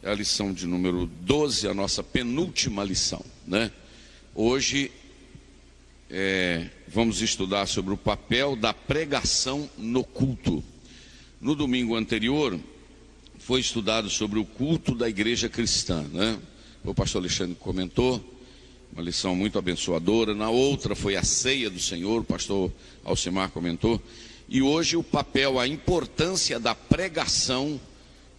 é a lição de número 12, a nossa penúltima lição, né? Hoje vamos estudar sobre o papel da pregação no culto. No domingo anterior foi estudado sobre o culto da igreja cristã, né? O pastor Alexandre comentou, uma lição muito abençoadora. Na outra foi a ceia do Senhor, o pastor Alcimar comentou. E hoje o papel, a importância da pregação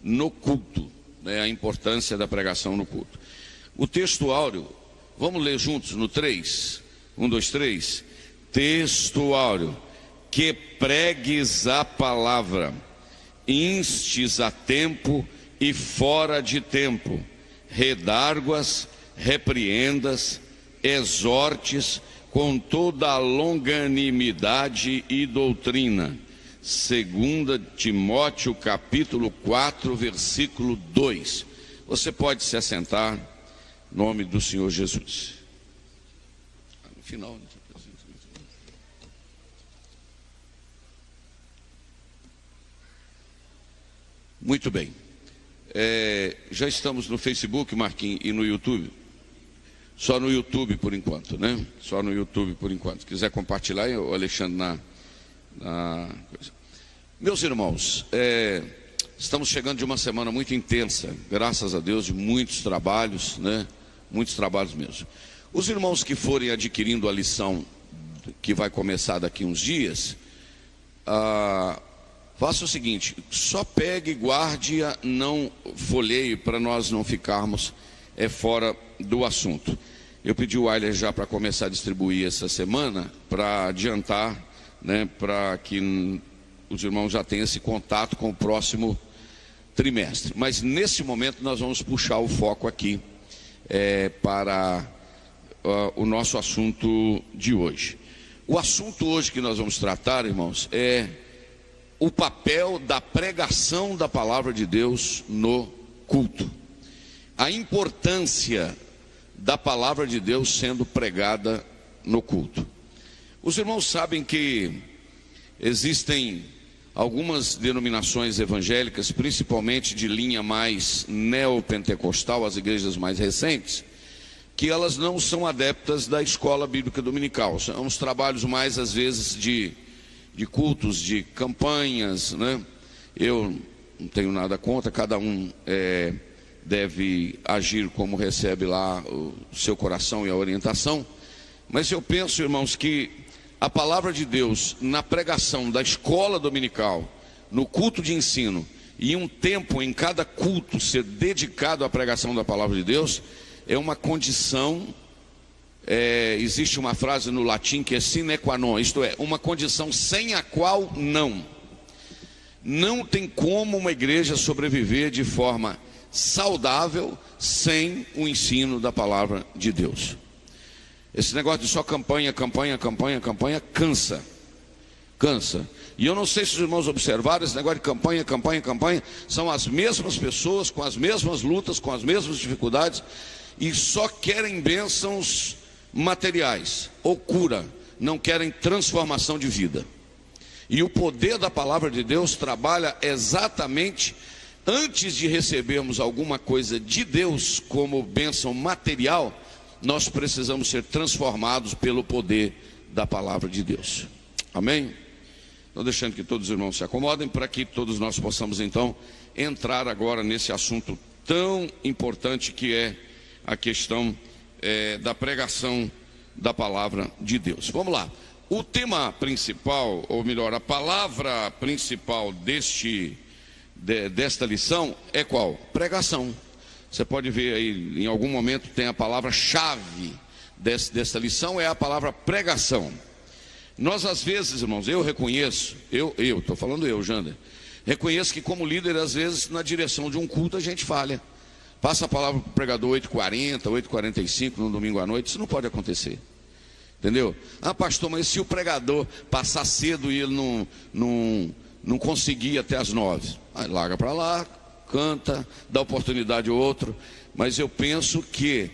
no culto, né? A importância da pregação no culto. O texto áureo, vamos ler juntos no 3? 1, 2, 3. Texto áureo: que pregues a palavra, instes a tempo e fora de tempo, redarguas, repreendas, exortes com toda a longanimidade e doutrina. 2 Timóteo capítulo 4, versículo 2. Você pode se assentar, em nome do Senhor Jesus. No final, né? Muito bem. Já estamos no Facebook, Marquinhos, e no YouTube. Só no YouTube por enquanto, né? Só no YouTube por enquanto. Se quiser compartilhar, o Alexandre na coisa. Meus irmãos, estamos chegando de uma semana muito intensa, graças a Deus, de muitos trabalhos, né? Muitos trabalhos mesmo. Os irmãos que forem adquirindo a lição que vai começar daqui uns dias, faça o seguinte: só pegue, guarde-a, não folheie, para nós não ficarmos fora do assunto. Eu pedi o Wilder já para começar a distribuir essa semana, para adiantar, né, para que os irmãos já tenham esse contato com o próximo trimestre. Mas nesse momento nós vamos puxar o foco aqui para o nosso assunto de hoje. O assunto hoje que nós vamos tratar, irmãos, é o papel da pregação da palavra de Deus no culto. A importância da palavra de Deus sendo pregada no culto. Os irmãos sabem que existem algumas denominações evangélicas, principalmente de linha mais neopentecostal, as igrejas mais recentes, que elas não são adeptas da escola bíblica dominical. São uns trabalhos mais, às vezes, de cultos, de campanhas, né? Eu não tenho nada contra, cada um deve agir como recebe lá o seu coração e a orientação. Mas eu penso, irmãos, que a palavra de Deus na pregação da escola dominical, no culto de ensino, e um tempo em cada culto ser dedicado à pregação da palavra de Deus, é uma condição. Existe uma frase no latim que é sine qua non, isto é, uma condição sem a qual não tem como uma igreja sobreviver de forma saudável sem o ensino da palavra de Deus. Esse negócio de só campanha cansa. E eu não sei se os irmãos observaram, esse negócio de campanha, são as mesmas pessoas, com as mesmas lutas, com as mesmas dificuldades, e só querem bênçãos materiais ou cura, não querem transformação de vida. E o poder da palavra de Deus trabalha exatamente antes de recebermos alguma coisa de Deus como bênção material. Nós precisamos ser transformados pelo poder da palavra de Deus. Amém? Estou deixando que todos os irmãos se acomodem para que todos nós possamos então entrar agora nesse assunto tão importante que é a questão da pregação da palavra de Deus. Vamos lá. O tema principal, ou melhor, a palavra principal desta lição é qual? Pregação. Você pode ver aí, em algum momento tem a palavra-chave desta lição, é a palavra pregação. Nós às vezes, irmãos, eu reconheço, estou falando Jander, reconheço que como líder, às vezes, na direção de um culto a gente falha. Passa a palavra para o pregador 8h40, 8h45 no domingo à noite, isso não pode acontecer. Entendeu? Pastor, mas se o pregador passar cedo e ele não conseguir até as 9, aí larga para lá, canta, dá oportunidade ao outro. Mas eu penso que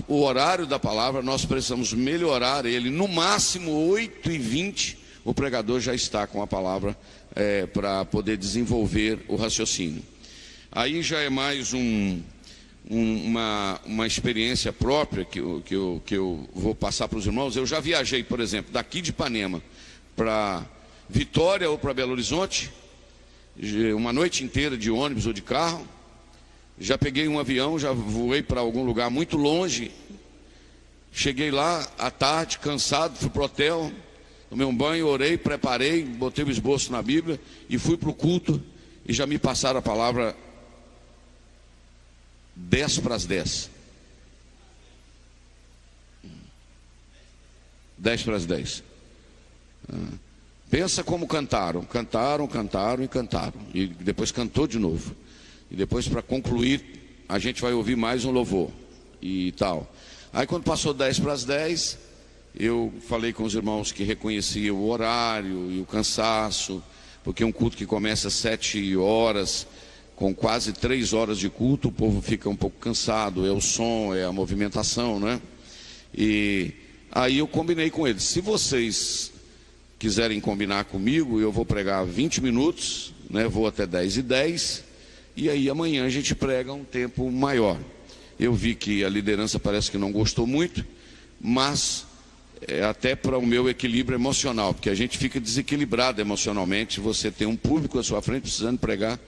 o horário da palavra nós precisamos melhorar ele. No máximo 8h20 o pregador já está com a palavra para poder desenvolver o raciocínio. Aí já é mais uma experiência própria que eu vou passar para os irmãos. Eu já viajei, por exemplo, daqui de Ipanema para Vitória ou para Belo Horizonte, uma noite inteira de ônibus ou de carro. Já peguei um avião, já voei para algum lugar muito longe. Cheguei lá à tarde, cansado, fui para o hotel, tomei um banho, orei, preparei, botei o esboço na Bíblia e fui para o culto. E já me passaram a palavra 10 para as 10. 10 para as 10. Pensa como cantaram. E depois cantou de novo. E depois, para concluir, a gente vai ouvir mais um louvor e tal. Aí quando passou 10 para as 10, eu falei com os irmãos que reconheciam o horário e o cansaço, porque um culto que começa às 7 horas, com quase 3 horas de culto, o povo fica um pouco cansado, é o som, é a movimentação, né? E aí eu combinei com eles: se vocês quiserem combinar comigo, eu vou pregar 20 minutos, né? Vou até 10h10, e aí amanhã a gente prega um tempo maior. Eu vi que a liderança parece que não gostou muito, mas é até para o meu equilíbrio emocional, porque a gente fica desequilibrado emocionalmente. Você tem um público à sua frente precisando pregar.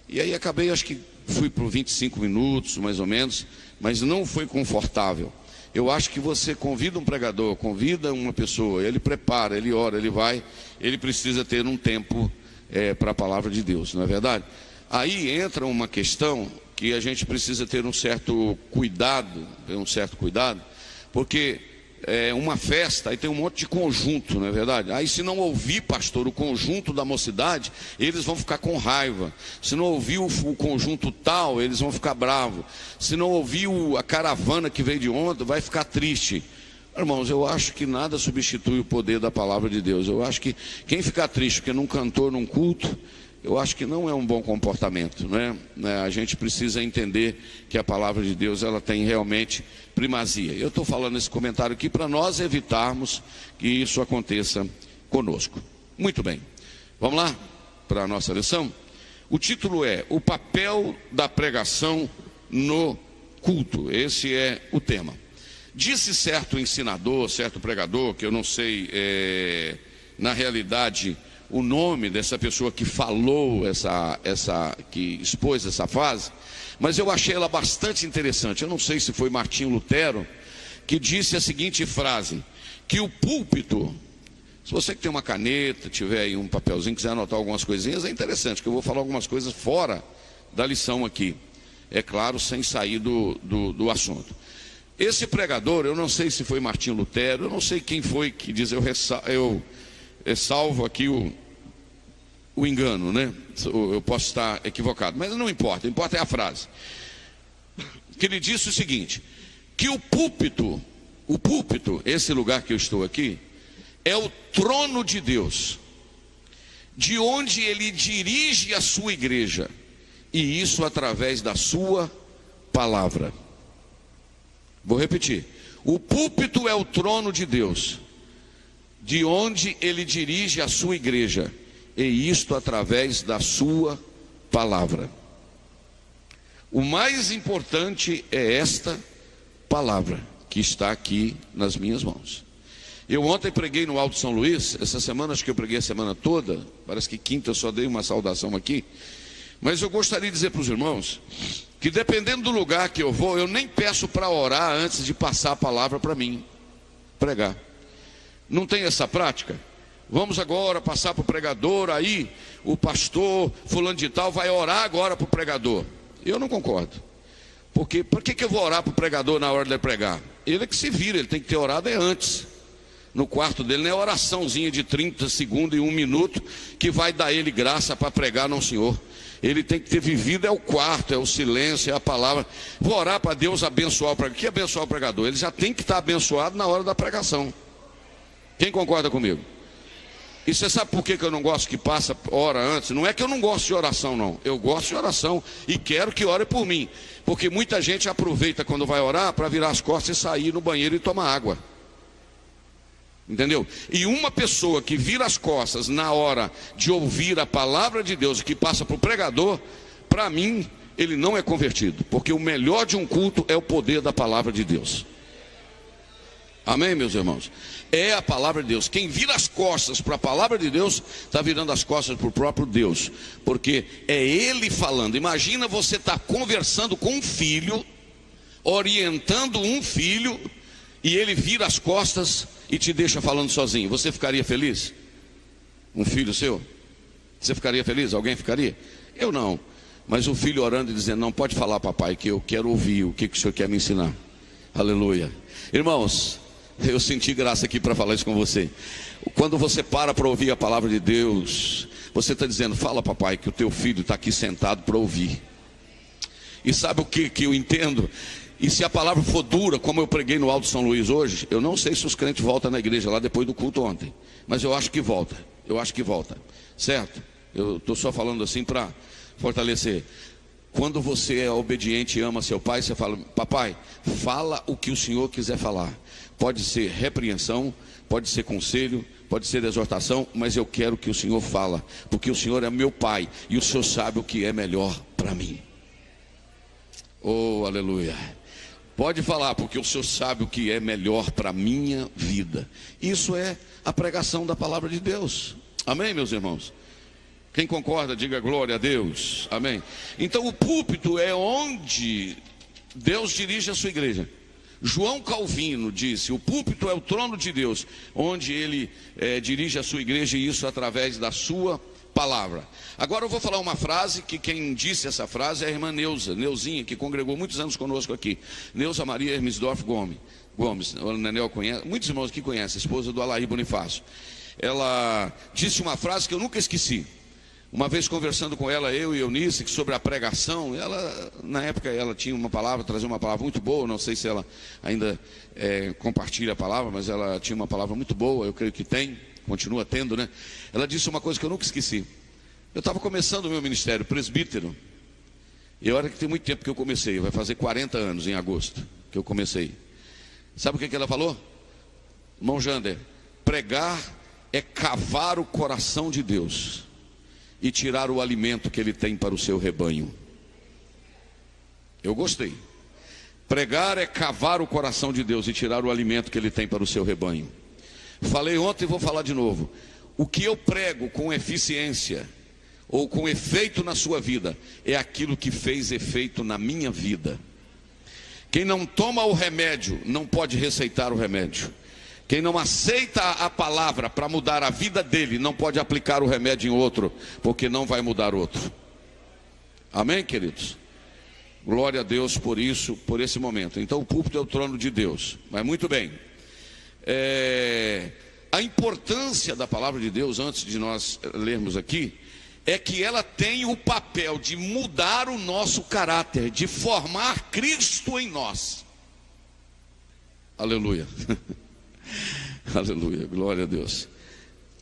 E aí acabei, acho que fui por 25 minutos, mais ou menos, mas não foi confortável. Eu acho que você convida um pregador, convida uma pessoa, ele prepara, ele ora, ele vai, ele precisa ter um tempo para a palavra de Deus, não é verdade? Aí entra uma questão que a gente precisa ter um certo cuidado, porque é uma festa, aí tem um monte de conjunto, não é verdade? Aí se não ouvir, pastor, o conjunto da mocidade, eles vão ficar com raiva. Se não ouvir o conjunto tal, eles vão ficar bravos. Se não ouvir a caravana que veio de ontem, vai ficar triste. Irmãos, eu acho que nada substitui o poder da palavra de Deus. Eu acho que quem ficar triste porque não cantou num culto, eu acho que não é um bom comportamento, né? A gente precisa entender que a palavra de Deus, ela tem realmente primazia. Eu estou falando esse comentário aqui para nós evitarmos que isso aconteça conosco. Muito bem, vamos lá para a nossa lição? O título é: o papel da pregação no culto. Esse é o tema. Disse certo ensinador, certo pregador, que eu não sei, na realidade, o nome dessa pessoa que falou, que expôs essa frase, mas eu achei ela bastante interessante. Eu não sei se foi Martinho Lutero que disse a seguinte frase: que o púlpito, se você que tem uma caneta, tiver aí um papelzinho, quiser anotar algumas coisinhas, é interessante, que eu vou falar algumas coisas fora da lição aqui, é claro, sem sair do assunto. Esse pregador, eu não sei se foi Martinho Lutero, eu não sei quem foi que diz, eu salvo aqui o engano, né? Eu posso estar equivocado, mas não importa, importa é a frase. Que ele disse o seguinte: que o púlpito, esse lugar que eu estou aqui, é o trono de Deus, de onde ele dirige a sua igreja, e isso através da sua palavra. Vou repetir: o púlpito é o trono de Deus, de onde ele dirige a sua igreja, e isto através da sua palavra. O mais importante é esta palavra que está aqui nas minhas mãos. Eu ontem preguei no Alto São Luís, essa semana acho que eu preguei a semana toda, parece que quinta eu só dei uma saudação aqui, mas eu gostaria de dizer para os irmãos que dependendo do lugar que eu vou, eu nem peço para orar antes de passar a palavra para mim pregar. Não tem essa prática? Vamos agora passar para o pregador, aí o pastor fulano de tal vai orar agora para o pregador. Eu não concordo. Porque por que eu vou orar para o pregador na hora de ele pregar? Ele é que se vira, ele tem que ter orado antes. No quarto dele não é oraçãozinha de 30 segundos e 1 minuto que vai dar ele graça para pregar, não, senhor. Ele tem que ter vivido, é o quarto, é o silêncio, é a palavra. Vou orar para Deus abençoar o pregador. O que é abençoar o pregador? Ele já tem que estar abençoado na hora da pregação. Quem concorda comigo? E você sabe por que eu não gosto que passa hora antes? Não é que eu não gosto de oração, não. Eu gosto de oração e quero que ore por mim. Porque muita gente aproveita quando vai orar para virar as costas e sair no banheiro e tomar água. Entendeu? E uma pessoa que vira as costas na hora de ouvir a palavra de Deus, que passa para o pregador, para mim, ele não é convertido, porque o melhor de um culto é o poder da palavra de Deus. Amém, meus irmãos? É a palavra de Deus. Quem vira as costas para a palavra de Deus, está virando as costas para o próprio Deus, porque é Ele falando. Imagina você estar conversando com um filho, orientando um filho, e ele vira as costas e te deixa falando sozinho. Você ficaria feliz? Um filho seu? Você ficaria feliz? Alguém ficaria? Eu não. Mas o filho orando e dizendo: não, pode falar, papai, que eu quero ouvir o que o senhor quer me ensinar. Aleluia. Irmãos, eu senti graça aqui para falar isso com você. Quando você para ouvir a palavra de Deus, você está dizendo: fala, papai, que o teu filho está aqui sentado para ouvir. E sabe o que eu entendo? E se a palavra for dura, como eu preguei no Alto São Luís hoje, eu não sei se os crentes voltam na igreja lá depois do culto ontem, mas eu acho que volta. Eu acho que volta, certo? Eu estou só falando assim para fortalecer. Quando você é obediente e ama seu pai, você fala: papai, fala o que o senhor quiser falar. Pode ser repreensão, pode ser conselho, pode ser exortação, mas eu quero que o senhor fala, porque o senhor é meu pai e o senhor sabe o que é melhor para mim. Oh, aleluia. Pode falar, porque o senhor sabe o que é melhor para a minha vida. Isso é a pregação da palavra de Deus. Amém, meus irmãos? Quem concorda, diga glória a Deus. Amém. Então o púlpito é onde Deus dirige a sua igreja. João Calvino disse: o púlpito é o trono de Deus, onde ele dirige a sua igreja, e isso através da sua palavra. Agora eu vou falar uma frase que quem disse essa frase é a irmã Neuzinha, que congregou muitos anos conosco aqui. Neuza Maria Hermesdorf Gomes, o Nenel conhece, muitos irmãos que conhecem, esposa do Alaí Bonifácio. Ela disse uma frase que eu nunca esqueci. Uma vez conversando com ela, eu e Eunice, sobre a pregação, ela, na época, ela tinha uma palavra, trazia uma palavra muito boa, não sei se ela ainda compartilha a palavra, mas ela tinha uma palavra muito boa, eu creio que tem, continua tendo, né? Ela disse uma coisa que eu nunca esqueci. Eu estava começando o meu ministério, presbítero, e olha que tem muito tempo que eu comecei, vai fazer 40 anos em agosto que eu comecei. Sabe o que ela falou? Irmão Jander, pregar é cavar o coração de Deus e tirar o alimento que ele tem para o seu rebanho. Eu gostei. Pregar é cavar o coração de Deus e tirar o alimento que ele tem para o seu rebanho. Falei ontem e vou falar de novo. O que eu prego com eficiência ou com efeito na sua vida é aquilo que fez efeito na minha vida. Quem não toma o remédio não pode receitar o remédio. Quem não aceita a palavra para mudar a vida dele, não pode aplicar o remédio em outro, porque não vai mudar outro. Amém, queridos? Glória a Deus por isso, por esse momento. Então o púlpito é o trono de Deus. Mas muito bem. A importância da palavra de Deus, antes de nós lermos aqui, é que ela tem o papel de mudar o nosso caráter, de formar Cristo em nós. Aleluia. Aleluia, glória a Deus.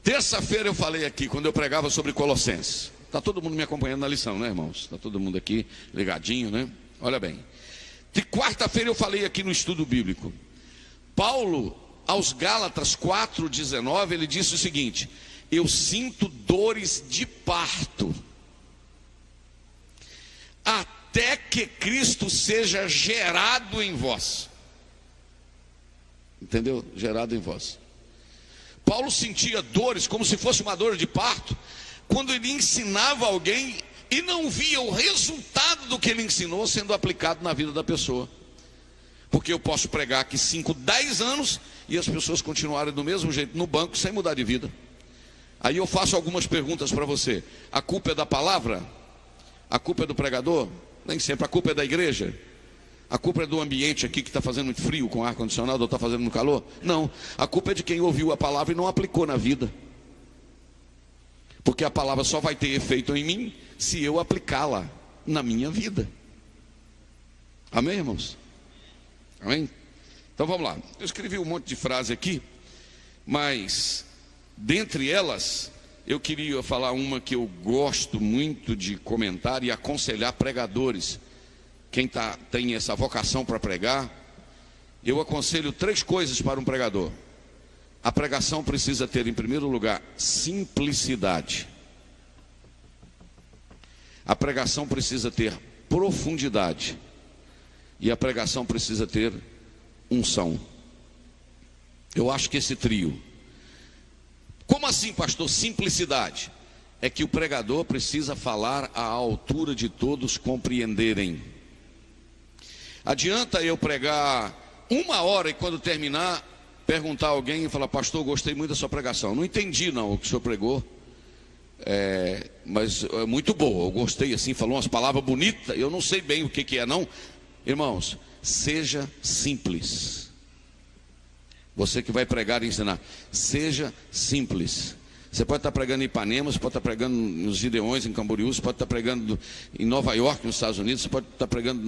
Terça-feira eu falei aqui, quando eu pregava sobre Colossenses. Está todo mundo me acompanhando na lição, né, irmãos? Está todo mundo aqui ligadinho, né? Olha bem. De quarta-feira eu falei aqui no estudo bíblico. Paulo, aos Gálatas 4:19, ele disse o seguinte: eu sinto dores de parto, até que Cristo seja gerado em vós. Entendeu? Gerado em vós. Paulo sentia dores como se fosse uma dor de parto, quando ele ensinava alguém e não via o resultado do que ele ensinou sendo aplicado na vida da pessoa. Porque eu posso pregar aqui 5, 10 anos e as pessoas continuarem do mesmo jeito no banco sem mudar de vida. Aí eu faço algumas perguntas para você. A culpa é da palavra? A culpa é do pregador? Nem sempre. A culpa é da igreja? A culpa é do ambiente aqui que está fazendo muito frio com ar-condicionado ou está fazendo muito calor? Não, a culpa é de quem ouviu a palavra e não aplicou na vida. Porque a palavra só vai ter efeito em mim se eu aplicá-la na minha vida. Amém, irmãos? Amém? Então vamos lá. Eu escrevi um monte de frase aqui, mas dentre elas eu queria falar uma que eu gosto muito de comentar e aconselhar pregadores. Quem tem essa vocação para pregar, eu aconselho 3 coisas para um pregador. A pregação precisa ter, em primeiro lugar, simplicidade. A pregação precisa ter profundidade. E a pregação precisa ter unção. Eu acho que esse trio. Como assim, pastor? Simplicidade. É que o pregador precisa falar à altura de todos compreenderem. Adianta eu pregar 1 hora e quando terminar, perguntar a alguém e falar: pastor, gostei muito da sua pregação. Não entendi não o que o senhor pregou, mas é muito boa, eu gostei assim, falou umas palavras bonitas, eu não sei bem o que é não. Irmãos, seja simples. Você que vai pregar e ensinar, seja simples. Você pode estar pregando em Ipanema, você pode estar pregando nos Gideões, em Camboriú, você pode estar pregando em Nova York, nos Estados Unidos, você pode estar pregando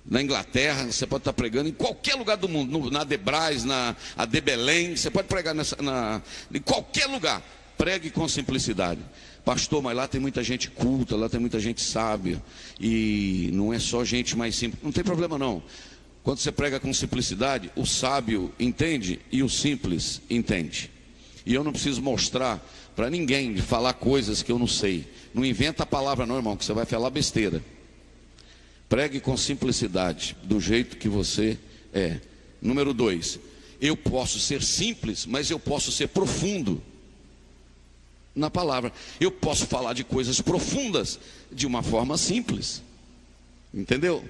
na Inglaterra, você pode estar pregando em qualquer lugar do mundo, na Adebras, na Adebelém, você pode pregar em qualquer lugar. Pregue com simplicidade. Pastor, mas lá tem muita gente culta, lá tem muita gente sábia, e não é só gente mais simples. Não tem problema não. Quando você prega com simplicidade, o sábio entende e o simples entende. E eu não preciso mostrar para ninguém de falar coisas que eu não sei. Não inventa a palavra não, irmão, que você vai falar besteira. Pregue com simplicidade, do jeito que você é. Número 2, eu posso ser simples, mas eu posso ser profundo na palavra. Eu posso falar de coisas profundas de uma forma simples. Entendeu?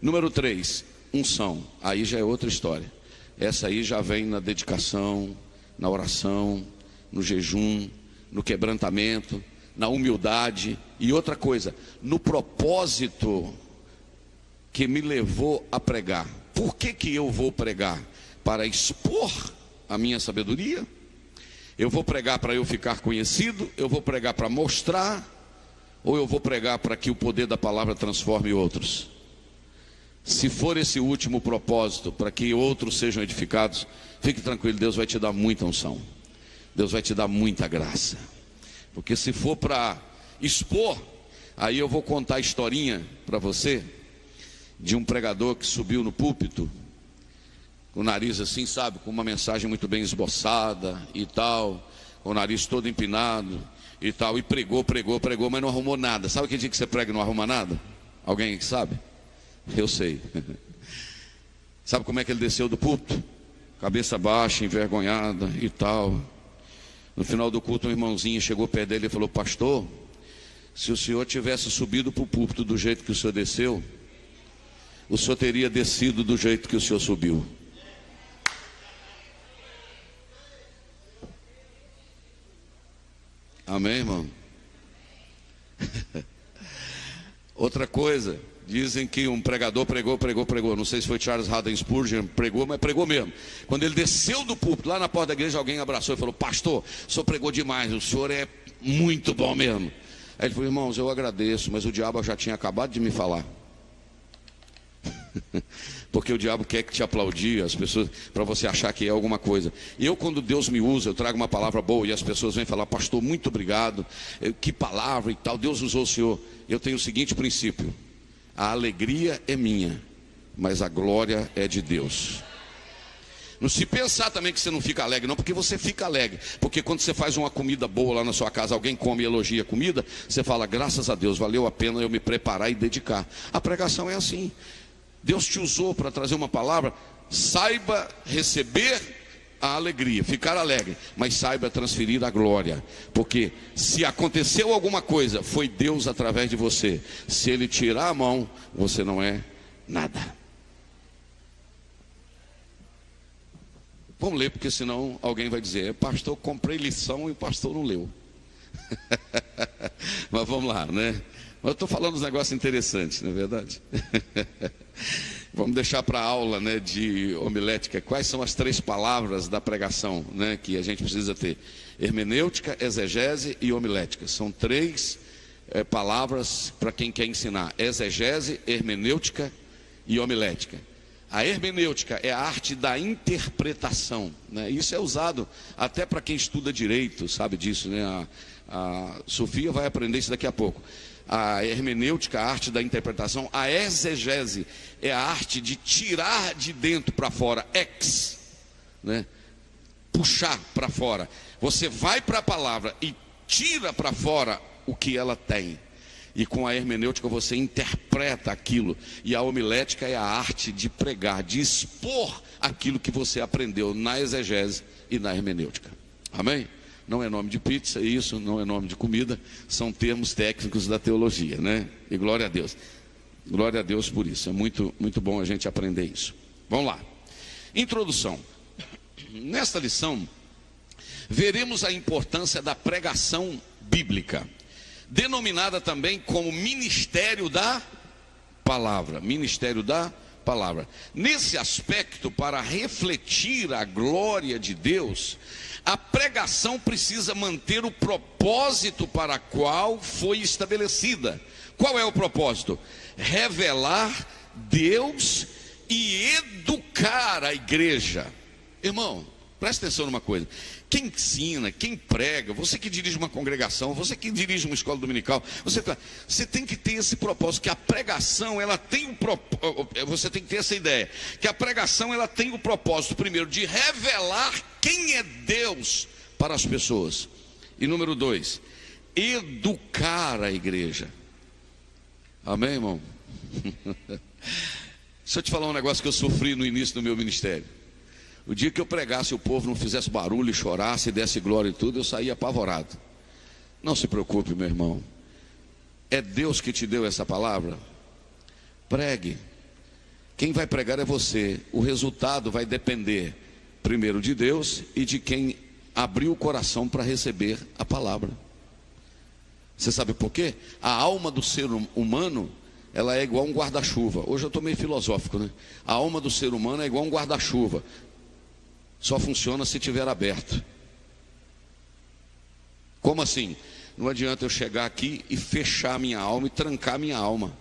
Número 3, unção. Aí já é outra história. Essa aí já vem na dedicação, na oração, no jejum, no quebrantamento, na humildade. E outra coisa, no propósito que me levou a pregar. Por que eu vou pregar? Para expor a minha sabedoria? Eu vou pregar para eu ficar conhecido? Eu vou pregar para mostrar? Ou eu vou pregar para que o poder da palavra transforme outros? Se for esse último propósito, para que outros sejam edificados, fique tranquilo, Deus vai te dar muita unção. Deus vai te dar muita graça. Porque se for para expor, aí eu vou contar a historinha para você de um pregador que subiu no púlpito, com o nariz assim, sabe, com uma mensagem muito bem esboçada e tal, com o nariz todo empinado e tal, e pregou, mas não arrumou nada. Sabe que dia que você prega e não arruma nada? Alguém que sabe? Eu sei. Sabe como é que ele desceu do púlpito? Cabeça baixa, envergonhada e tal. No final do culto, um irmãozinho chegou perto dele e falou: pastor, se o senhor tivesse subido para o púlpito do jeito que o senhor desceu, o senhor teria descido do jeito que o senhor subiu. Amém, irmão? Outra coisa, dizem que um pregador pregou. Não sei se foi Charles Haddon Spurgeon, pregou, mas pregou mesmo. Quando ele desceu do púlpito, lá na porta da igreja, alguém abraçou e falou: pastor, o senhor pregou demais, o senhor é muito bom mesmo. Aí ele falou: irmãos, eu agradeço, mas o diabo já tinha acabado de me falar. Porque o diabo quer que te aplaudir, as pessoas, para você achar que é alguma coisa. E eu, quando Deus me usa, eu trago uma palavra boa e as pessoas vêm falar: pastor, muito obrigado, que palavra e tal, Deus usou o senhor. Eu tenho o seguinte princípio: a alegria é minha, mas a glória é de Deus. Não se pensar também que você não fica alegre, não, porque você fica alegre. Porque quando você faz uma comida boa lá na sua casa, alguém come e elogia a comida, você fala: graças a Deus, valeu a pena eu me preparar e dedicar. A pregação é assim. Deus te usou para trazer uma palavra. Saiba receber a alegria, ficar alegre, mas saiba transferir a glória. Porque se aconteceu alguma coisa, foi Deus através de você. Se Ele tirar a mão, você não é nada. Vamos ler, porque senão alguém vai dizer: pastor, comprei lição e o pastor não leu. Mas vamos lá, né? Mas eu estou falando uns negócios interessantes, não é verdade? Vamos deixar para a aula, né, de homilética. Quais são as 3 palavras da pregação, né, que a gente precisa ter? Hermenêutica, exegese e homilética. São 3 palavras para quem quer ensinar: exegese, hermenêutica e homilética. A hermenêutica é a arte da interpretação, né? Isso é usado até para quem estuda direito, sabe disso, né? A Sofia vai aprender isso daqui a pouco. A hermenêutica, a arte da interpretação. A exegese é a arte de tirar de dentro para fora, né? Puxar para fora. Você vai para a palavra e tira para fora o que ela tem. E com a hermenêutica você interpreta aquilo. E a homilética é a arte de pregar, de expor aquilo que você aprendeu na exegese e na hermenêutica. Amém? Não é nome de pizza, isso não é nome de comida, são termos técnicos da teologia, né? E glória a Deus. Glória a Deus por isso. É muito, muito bom a gente aprender isso. Vamos lá. Introdução. Nesta lição, veremos a importância da pregação bíblica, denominada também como ministério da palavra. Ministério da palavra. Nesse aspecto, para refletir a glória de Deus, a pregação precisa manter o propósito para qual foi estabelecida. Qual é o propósito? Revelar Deus e educar a igreja. Irmão, presta atenção numa coisa. Quem ensina, quem prega, você que dirige uma congregação, você que dirige uma escola dominical, você tem que ter esse propósito, que a pregação, ela tem você tem que ter essa ideia, que a pregação, ela tem o propósito, primeiro, de revelar quem é Deus para as pessoas. E número 2, educar a igreja. Amém, irmão? Deixa eu te falar um negócio que eu sofri no início do meu ministério. O dia que eu pregasse, o povo não fizesse barulho, chorasse, desse glória e tudo, eu saía apavorado. Não se preocupe, meu irmão. É Deus que te deu essa palavra? Pregue. Quem vai pregar é você. O resultado vai depender, primeiro, de Deus e de quem abriu o coração para receber a palavra. Você sabe por quê? A alma do ser humano, ela é igual a um guarda-chuva. Hoje eu estou meio filosófico, né? A alma do ser humano é igual a um guarda-chuva. Só funciona se estiver aberto. Como assim? Não adianta eu chegar aqui e fechar minha alma e trancar minha alma.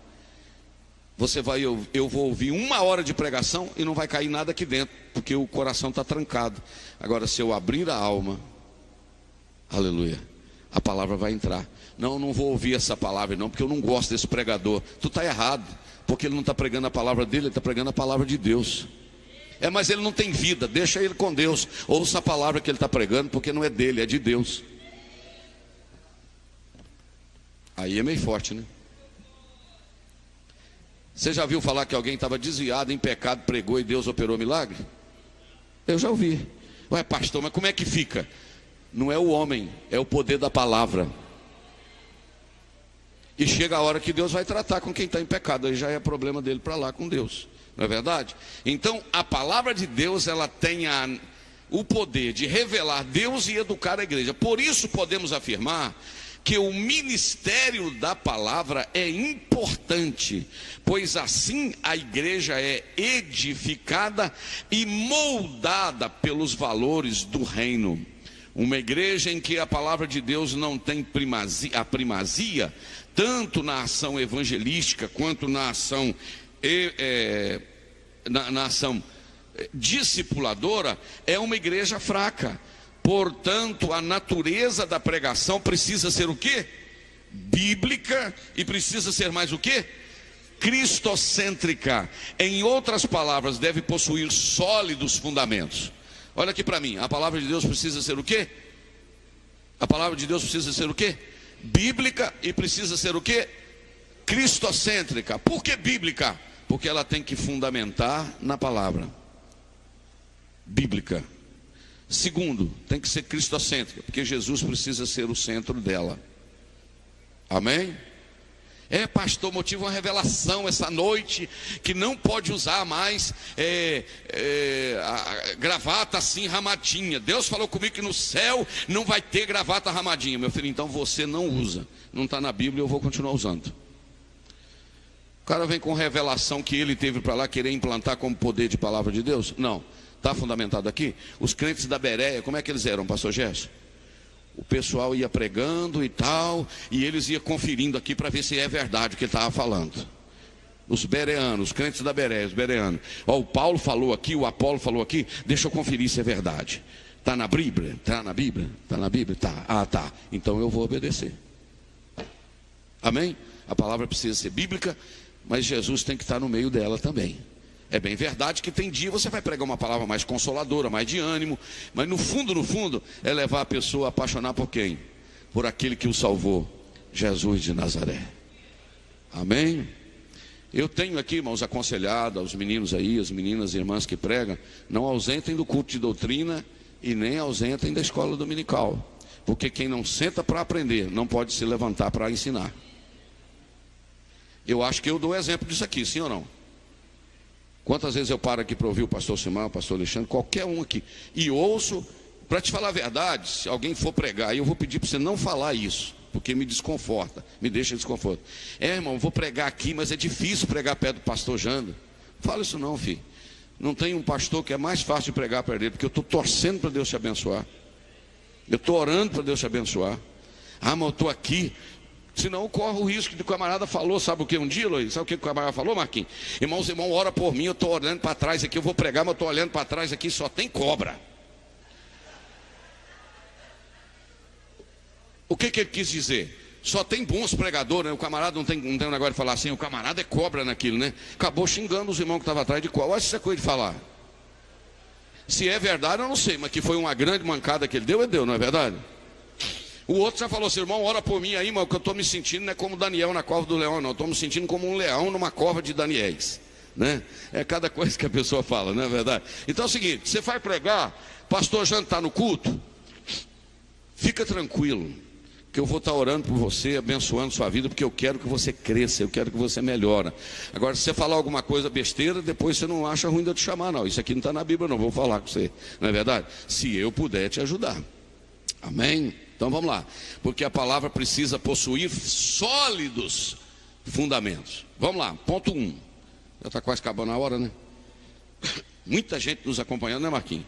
Eu vou ouvir 1 hora de pregação e não vai cair nada aqui dentro, porque o coração está trancado. Agora, se eu abrir a alma, aleluia, a palavra vai entrar. Não vou ouvir essa palavra não, porque eu não gosto desse pregador. Tu está errado, porque ele não está pregando a palavra dele, ele está pregando a palavra de Deus. Mas ele não tem vida, deixa ele com Deus. Ouça a palavra que ele está pregando, porque não é dele, é de Deus. Aí é meio forte, né? Você já viu falar que alguém estava desviado em pecado, pregou e Deus operou milagre? Eu já ouvi. Ué, pastor, mas como é que fica? Não é o homem, é o poder da palavra. E chega a hora que Deus vai tratar com quem está em pecado, aí já é problema dele para lá com Deus. Não é verdade? Então, a palavra de Deus, ela tem o poder de revelar Deus e educar a igreja. Por isso podemos afirmar que o ministério da palavra é importante, pois assim a igreja é edificada e moldada pelos valores do reino. Uma igreja em que a palavra de Deus não tem primazia, tanto na ação evangelística quanto na ação na ação discipuladora, é uma igreja fraca. Portanto, a natureza da pregação precisa ser o quê? Bíblica, e precisa ser mais o quê? Cristocêntrica. Em outras palavras, deve possuir sólidos fundamentos. Olha aqui para mim, a palavra de Deus precisa ser o quê? A palavra de Deus precisa ser o quê? Bíblica, e precisa ser o quê? Cristocêntrica. Por que bíblica? Porque ela tem que fundamentar na palavra bíblica. Segundo, tem que ser cristocêntrica, porque Jesus precisa ser o centro dela. Amém? Pastor, motiva uma revelação essa noite, que não pode usar mais a gravata assim ramadinha. Deus falou comigo que no céu não vai ter gravata ramadinha. Meu filho, então você não usa. Não está na Bíblia, eu vou continuar usando. O cara vem com revelação que ele teve para lá, querer implantar como poder de palavra de Deus? Não. Está fundamentado aqui? Os crentes da Bereia, como é que eles eram, pastor Gerson? O pessoal ia pregando e tal, e eles iam conferindo aqui para ver se é verdade o que ele estava falando. Os bereanos, os crentes da Bereia, os bereanos. O Paulo falou aqui, o Apolo falou aqui, deixa eu conferir se é verdade. Está na Bíblia? Está na Bíblia? Está na Bíblia? Tá. Ah, tá. Então eu vou obedecer. Amém? A palavra precisa ser bíblica, mas Jesus tem que estar no meio dela também. É bem verdade que tem dia você vai pregar uma palavra mais consoladora, mais de ânimo, mas no fundo, é levar a pessoa a apaixonar por quem? Por aquele que o salvou, Jesus de Nazaré. Amém? Eu tenho aqui, irmãos, aconselhado aos meninos aí, as meninas e irmãs que pregam, não ausentem do culto de doutrina e nem ausentem da escola dominical. Porque quem não senta para aprender, não pode se levantar para ensinar. Eu acho que eu dou exemplo disso aqui, sim ou não? Quantas vezes eu paro aqui para ouvir o pastor Simão, o pastor Alexandre, qualquer um aqui, e ouço, para te falar a verdade, se alguém for pregar, eu vou pedir para você não falar isso, porque me desconforta, me deixa desconforto. Irmão, vou pregar aqui, mas é difícil pregar perto do pastor Jando. Fala isso não, filho. Não tem um pastor que é mais fácil de pregar perto dele, porque eu estou torcendo para Deus te abençoar. Eu estou orando para Deus te abençoar. Ah, mas eu estou aqui. Senão corre o risco que o camarada falou, sabe o que um dia, Luiz? Sabe o que o camarada falou, Marquinhos? Irmãos, ora por mim, eu estou olhando para trás aqui, eu vou pregar, mas eu estou olhando para trás aqui, só tem cobra. O que ele quis dizer? Só tem bons pregadores, né? O camarada não tem um negócio de falar assim, o camarada é cobra naquilo, né? Acabou xingando os irmãos que estavam atrás de cobra. Olha essa coisa de falar. Se é verdade, eu não sei, mas que foi uma grande mancada que ele deu, não é verdade? O outro já falou assim, irmão, ora por mim aí, mas o que eu estou me sentindo não é como Daniel na cova do leão, não. Eu estou me sentindo como um leão numa cova de Daniéis, né? É cada coisa que a pessoa fala, não é verdade? Então é o seguinte, você vai pregar, pastor Jânio está no culto, fica tranquilo, que eu vou estar orando por você, abençoando sua vida, porque eu quero que você cresça, eu quero que você melhore. Agora, se você falar alguma coisa besteira, depois você não acha ruim de eu te chamar, não. Isso aqui não está na Bíblia, não, vou falar com você, não é verdade? Se eu puder te ajudar. Amém? Então vamos lá, porque a palavra precisa possuir sólidos fundamentos. Vamos lá, ponto 1. Já está quase acabando a hora, né? Muita gente nos acompanhando, né, Marquinhos?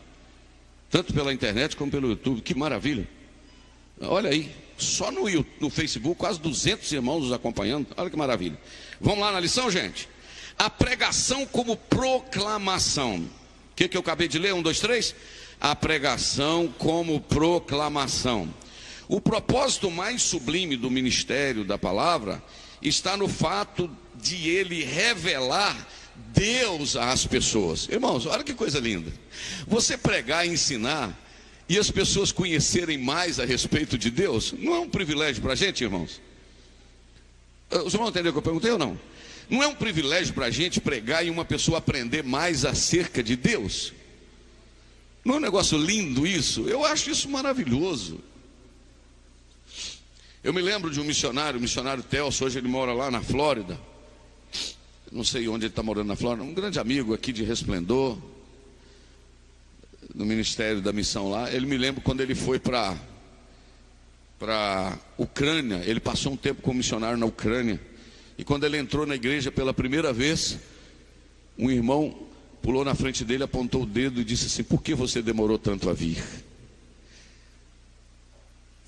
Tanto pela internet como pelo YouTube, que maravilha. Olha aí, só no Facebook, quase 200 irmãos nos acompanhando, olha que maravilha. Vamos lá na lição, gente? A pregação como proclamação. O que eu acabei de ler? 1, 2, 3? A pregação como proclamação. O propósito mais sublime do ministério da palavra está no fato de ele revelar Deus às pessoas. Irmãos, olha que coisa linda. Você pregar e ensinar e as pessoas conhecerem mais a respeito de Deus, não é um privilégio para a gente, irmãos? Os irmãos entenderam o que eu perguntei ou não? Não é um privilégio para a gente pregar e uma pessoa aprender mais acerca de Deus? Não é um negócio lindo isso? Eu acho isso maravilhoso. Eu me lembro de um missionário, o missionário Telso, hoje ele mora lá na Flórida. Não sei onde ele está morando na Flórida. Um grande amigo aqui de Resplendor, no Ministério da Missão lá. Ele me lembra quando ele foi para Ucrânia. Ele passou um tempo como missionário na Ucrânia. E quando ele entrou na igreja pela primeira vez, um irmão pulou na frente dele, apontou o dedo e disse assim: por que você demorou tanto a vir?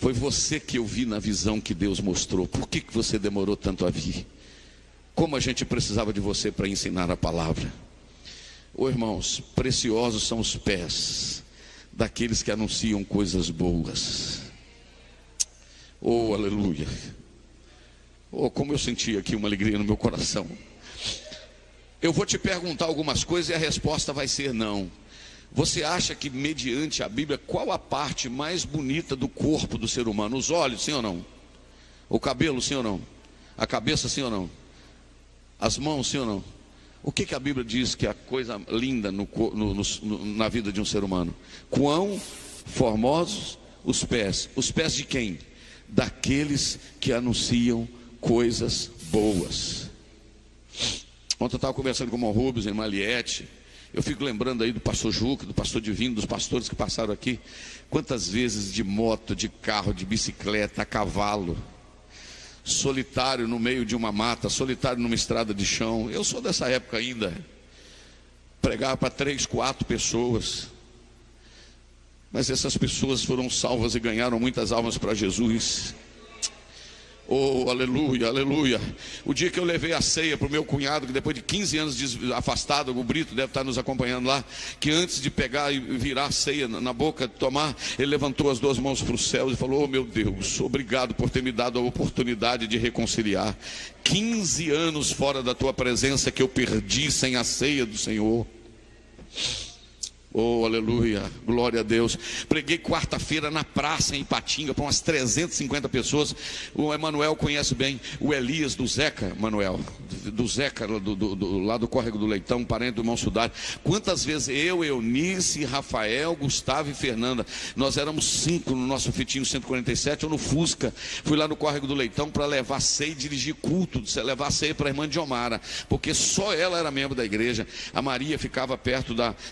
Foi você que eu vi na visão que Deus mostrou. Por que você demorou tanto a vir? Como a gente precisava de você para ensinar a palavra. Irmãos, preciosos são os pés daqueles que anunciam coisas boas. Aleluia. Como eu senti aqui uma alegria no meu coração. Eu vou te perguntar algumas coisas e a resposta vai ser não. Você acha que mediante a Bíblia, qual a parte mais bonita do corpo do ser humano? Os olhos, sim ou não? O cabelo, sim ou não? A cabeça, sim ou não? As mãos, sim ou não? O que a Bíblia diz que é a coisa linda na vida de um ser humano? Quão formosos os pés. Os pés de quem? Daqueles que anunciam coisas boas. Ontem eu estava conversando com o irmão Rubens, a irmã Liette. Eu fico lembrando aí do pastor Juca, do pastor Divino, dos pastores que passaram aqui. Quantas vezes de moto, de carro, de bicicleta, a cavalo, solitário no meio de uma mata, solitário numa estrada de chão. Eu sou dessa época ainda. Pregava para 3, 4 pessoas. Mas essas pessoas foram salvas e ganharam muitas almas para Jesus. Aleluia, aleluia. O dia que eu levei a ceia para o meu cunhado, que depois de 15 anos afastado, o Brito deve estar nos acompanhando lá, que antes de pegar e virar a ceia na boca, tomar, ele levantou as 2 mãos para o céu e falou: meu Deus, obrigado por ter me dado a oportunidade de reconciliar. 15 anos fora da tua presença que eu perdi sem a ceia do Senhor. Oh, aleluia, glória a Deus. Preguei quarta-feira na praça em Ipatinga para umas 350 pessoas. O Emanuel conhece bem o Elias do Zeca, Manuel, do Zeca, lá do Córrego do Leitão, parente do irmão Sudari. Quantas vezes eu, Eunice, Rafael, Gustavo e Fernanda, nós éramos 5 no nosso Fitinho 147 ou no Fusca. Fui lá no Córrego do Leitão para levar ceia e dirigir culto, levar ceia para a irmã Diomara, porque só ela era membro da igreja. A Maria ficava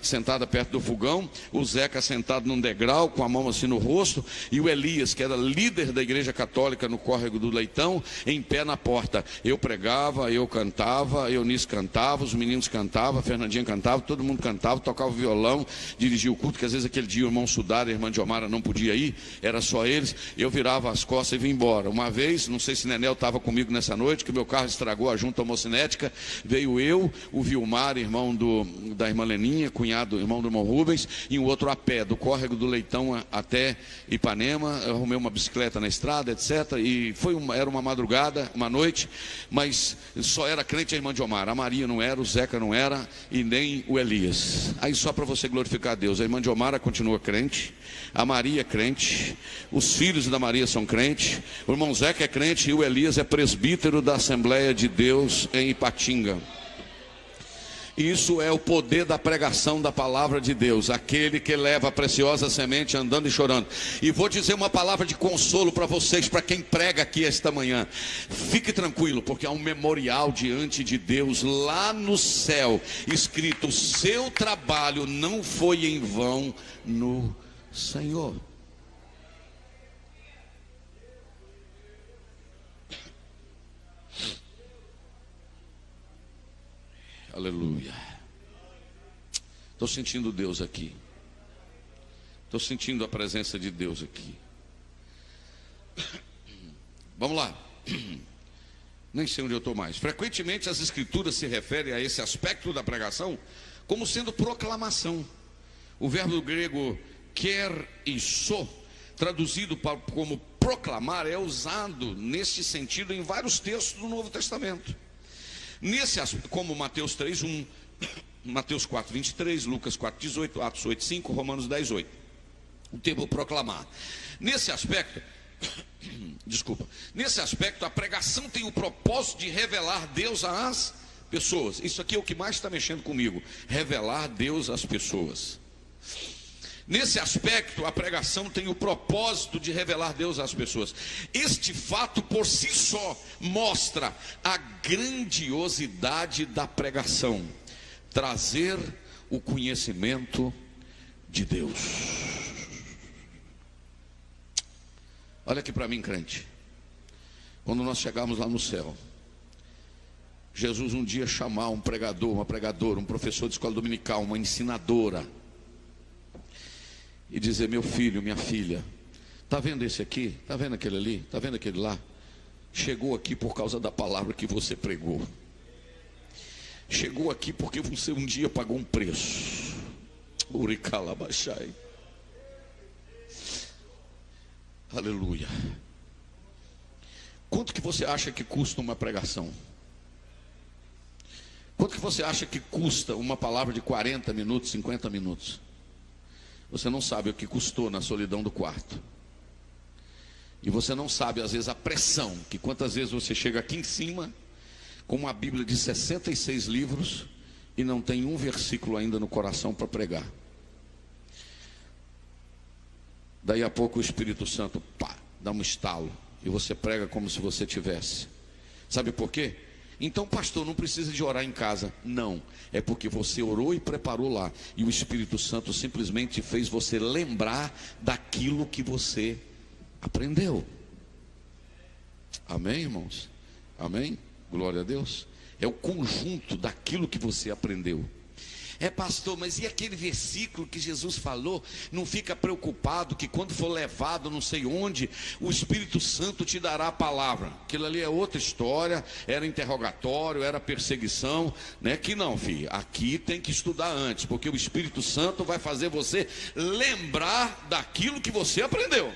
sentada perto do fogão, o Zeca sentado num degrau com a mão assim no rosto, e o Elias, que era líder da igreja católica no Córrego do Leitão, em pé na porta. Eu pregava, eu cantava, Eunice cantava, os meninos cantavam, a Fernandinha cantava, todo mundo cantava, tocava violão, dirigia o culto, que às vezes aquele dia o irmão Sudar e a irmã Diomara não podia ir, era só eles. Eu virava as costas e vim embora. Uma vez, não sei se Nenel estava comigo nessa noite, que meu carro estragou a junta homocinética, veio eu, o Vilmar, irmão da irmã Leninha, cunhado, irmão do irmão Rubens, e um outro a pé, do Córrego do Leitão até Ipanema. Eu arrumei uma bicicleta na estrada, etc. E era uma madrugada, uma noite, mas só era crente a irmã Diomara. A Maria não era, o Zeca não era, e nem o Elias. Aí só para você glorificar a Deus, a irmã Diomara continua crente, a Maria é crente, os filhos da Maria são crentes, o irmão Zeca é crente e o Elias é presbítero da Assembleia de Deus em Ipatinga. Isso é o poder da pregação da palavra de Deus, aquele que leva a preciosa semente andando e chorando. E vou dizer uma palavra de consolo para vocês, para quem prega aqui esta manhã. Fique tranquilo, porque há um memorial diante de Deus lá no céu, escrito: seu trabalho não foi em vão no Senhor. Aleluia. Estou sentindo Deus aqui. Estou sentindo a presença de Deus aqui. Vamos lá. Nem sei onde eu estou mais. Frequentemente as escrituras se referem a esse aspecto da pregação como sendo proclamação. O verbo grego kereiso, traduzido como proclamar, é usado nesse sentido em vários textos do Novo Testamento. Nesse aspecto, como Mateus 3:1, Mateus 4:23, Lucas 4:18, Atos 8:5, Romanos 10:8. O termo proclamar. Nesse aspecto, a pregação tem o propósito de revelar Deus às pessoas. Isso aqui é o que mais está mexendo comigo, revelar Deus às pessoas. Nesse aspecto, a pregação tem o propósito de revelar Deus às pessoas. Este fato por si só mostra a grandiosidade da pregação: trazer o conhecimento de Deus. Olha aqui para mim, crente. Quando nós chegarmos lá no céu, Jesus um dia chamar um pregador, uma pregadora, um professor de escola dominical, uma ensinadora, e dizer: meu filho, minha filha, está vendo esse aqui? Está vendo aquele ali? Está vendo aquele lá? Chegou aqui por causa da palavra que você pregou. Chegou aqui porque você um dia pagou um preço. Uricalabachai. Aleluia. Quanto que você acha que custa uma pregação? Quanto que você acha que custa uma palavra de 40 minutos, 50 minutos? Você não sabe o que custou na solidão do quarto. E você não sabe, às vezes, a pressão, que quantas vezes você chega aqui em cima com uma Bíblia de 66 livros e não tem um versículo ainda no coração para pregar. Daí a pouco o Espírito Santo, dá um estalo e você prega como se você tivesse. Sabe por quê? Então, pastor, não precisa de orar em casa. Não, é porque você orou e preparou lá, e o Espírito Santo simplesmente fez você lembrar daquilo que você aprendeu. Amém, irmãos? Amém? Glória a Deus. É o conjunto daquilo que você aprendeu. É, pastor, mas e aquele versículo que Jesus falou? Não fica preocupado que quando for levado não sei onde, o Espírito Santo te dará a palavra. Aquilo ali é outra história, era interrogatório, era perseguição, né? Que não, filho, aqui tem que estudar antes, porque o Espírito Santo vai fazer você lembrar daquilo que você aprendeu.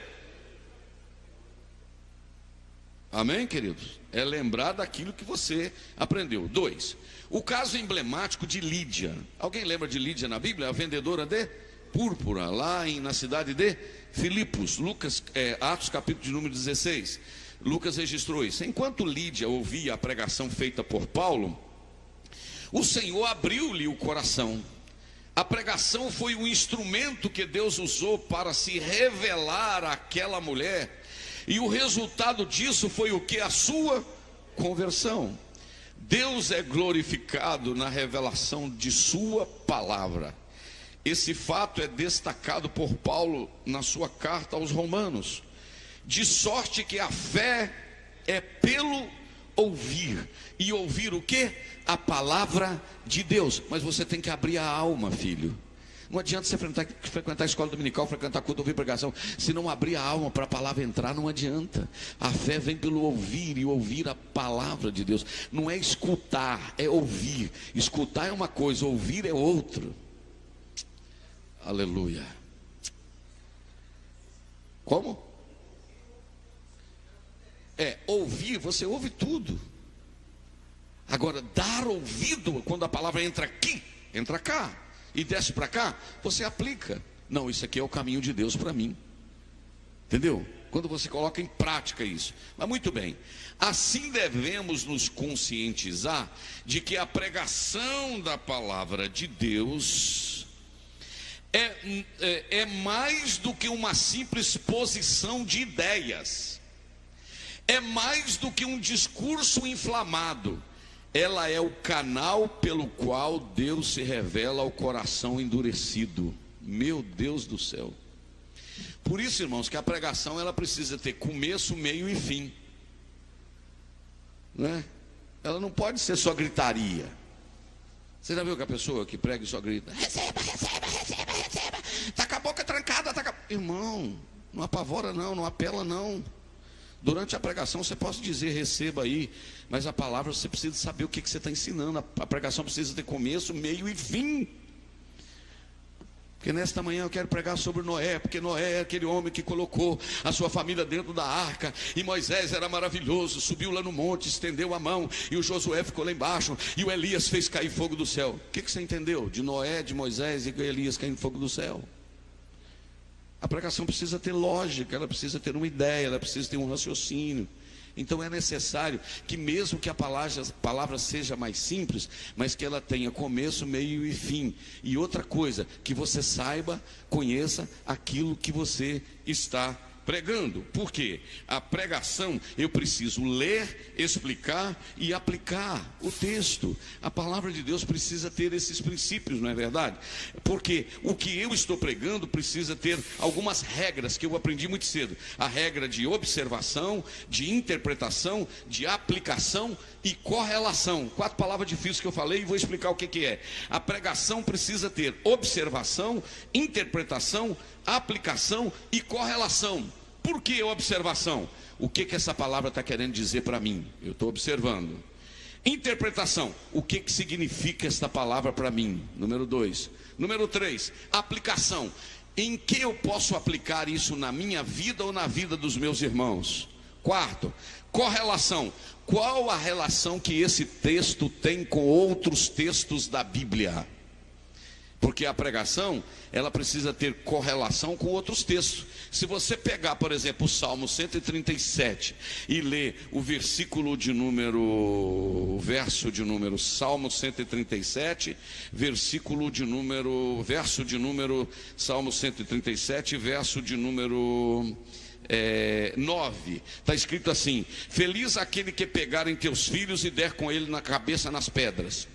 Amém, queridos? É lembrar daquilo que você aprendeu. 2, o caso emblemático de Lídia. Alguém lembra de Lídia na Bíblia? A vendedora de púrpura, lá na cidade de Filipos. Atos capítulo de número 16. Lucas registrou isso. Enquanto Lídia ouvia a pregação feita por Paulo, o Senhor abriu-lhe o coração. A pregação foi um instrumento que Deus usou para se revelar àquela mulher. E o resultado disso foi o que? A sua conversão. Deus é glorificado na revelação de sua palavra. Esse fato é destacado por Paulo na sua carta aos Romanos. De sorte que a fé é pelo ouvir. E ouvir o quê? A palavra de Deus. Mas você tem que abrir a alma, filho. Não adianta você frequentar a escola dominical, frequentar culto, ouvir pregação. Se não abrir a alma para a palavra entrar, não adianta. A fé vem pelo ouvir, e ouvir a palavra de Deus. Não é escutar, é ouvir. Escutar é uma coisa, ouvir é outra. Aleluia. Como? Ouvir, você ouve tudo. Agora, dar ouvido, quando a palavra entra aqui, entra cá e desce para cá, você aplica. Não, isso aqui é o caminho de Deus para mim. Entendeu? Quando você coloca em prática isso. Mas muito bem, assim devemos nos conscientizar de que a pregação da palavra de Deus é mais do que uma simples exposição de ideias. É mais do que um discurso inflamado. Ela é o canal pelo qual Deus se revela ao coração endurecido. Meu Deus do céu. Por isso, irmãos, que a pregação ela precisa ter começo, meio e fim. Né? Ela não pode ser só gritaria. Você já viu que a pessoa que prega e só grita: receba, receba, receba, receba, está com a boca trancada, tá com a... Irmão, não apavora não, não apela não. Durante a pregação você pode dizer: receba aí, mas a palavra você precisa saber o que você está ensinando. A pregação precisa ter começo, meio e fim. Porque nesta manhã eu quero pregar sobre Noé, porque Noé é aquele homem que colocou a sua família dentro da arca, e Moisés era maravilhoso, subiu lá no monte, estendeu a mão, e o Josué ficou lá embaixo, e o Elias fez cair fogo do céu. O que você entendeu de Noé, de Moisés e de Elias caindo fogo do céu? A pregação precisa ter lógica, ela precisa ter uma ideia, ela precisa ter um raciocínio. Então é necessário que mesmo que a palavra seja mais simples, mas que ela tenha começo, meio e fim. E outra coisa, que você saiba, conheça aquilo que você está pregando. Por quê? A pregação eu preciso ler, explicar e aplicar o texto. A palavra de Deus precisa ter esses princípios, não é verdade? Porque o que eu estou pregando precisa ter algumas regras que eu aprendi muito cedo. A regra de observação, de interpretação, de aplicação e correlação. 4 palavras difíceis que eu falei e vou explicar o que é. A pregação precisa ter observação, interpretação, aplicação e correlação. Por que observação? O que essa palavra está querendo dizer para mim? Eu estou observando. Interpretação. O que significa esta palavra para mim? Número 2. Número 3. Aplicação. Em que eu posso aplicar isso na minha vida ou na vida dos meus irmãos? 4. Correlação. Qual a relação que esse texto tem com outros textos da Bíblia? Porque a pregação, ela precisa ter correlação com outros textos. Se você pegar, por exemplo, o Salmo 137 e ler o verso de número, Salmo 137, Salmo 137, verso de número 9, está escrito assim: feliz aquele que pegar em teus filhos e der com ele na cabeça nas pedras.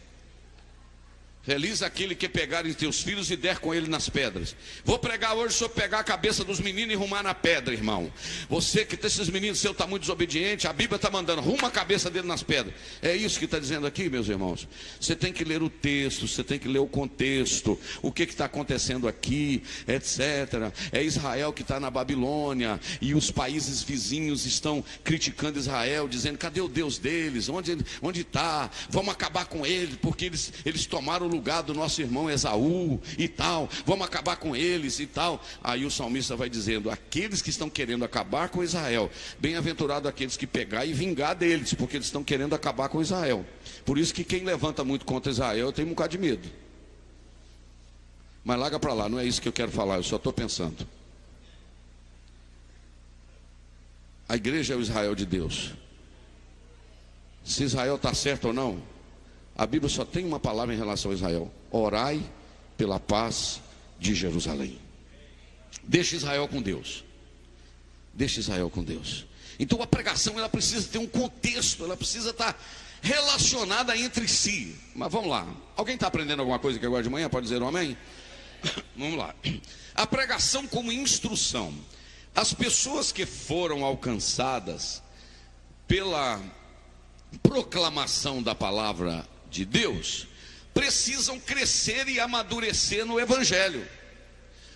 Feliz aquele que pegar em teus filhos e der com ele nas pedras. Vou pregar hoje sobre pegar a cabeça dos meninos e arrumar na pedra, irmão. Você que tem esses meninos seu está muito desobediente, a Bíblia está mandando, arruma a cabeça dele nas pedras. É isso que está dizendo aqui, meus irmãos. Você tem que ler o texto, você tem que ler o contexto, o que está acontecendo aqui, etc. É Israel que está na Babilônia e os países vizinhos estão criticando Israel, dizendo: cadê o Deus deles? Onde está? Vamos acabar com eles, porque eles tomaram o lugar do nosso irmão Esaú e tal, vamos acabar com eles e tal. Aí o salmista vai dizendo: aqueles que estão querendo acabar com Israel, bem-aventurado aqueles que pegar e vingar deles, porque eles estão querendo acabar com Israel. Por isso que quem levanta muito contra Israel tem um bocado de medo. Mas larga para lá, não é isso que eu quero falar, eu só estou pensando. A igreja é o Israel de Deus. Se Israel está certo ou não, a Bíblia só tem uma palavra em relação a Israel: orai pela paz de Jerusalém. Deixa Israel com Deus. Deixa Israel com Deus. Então a pregação, ela precisa ter um contexto, ela precisa estar relacionada entre si. Mas vamos lá, alguém está aprendendo alguma coisa aqui agora de manhã? Pode dizer um amém? Vamos lá. A pregação como instrução. As pessoas que foram alcançadas pela proclamação da palavra de Deus precisam crescer e amadurecer no evangelho.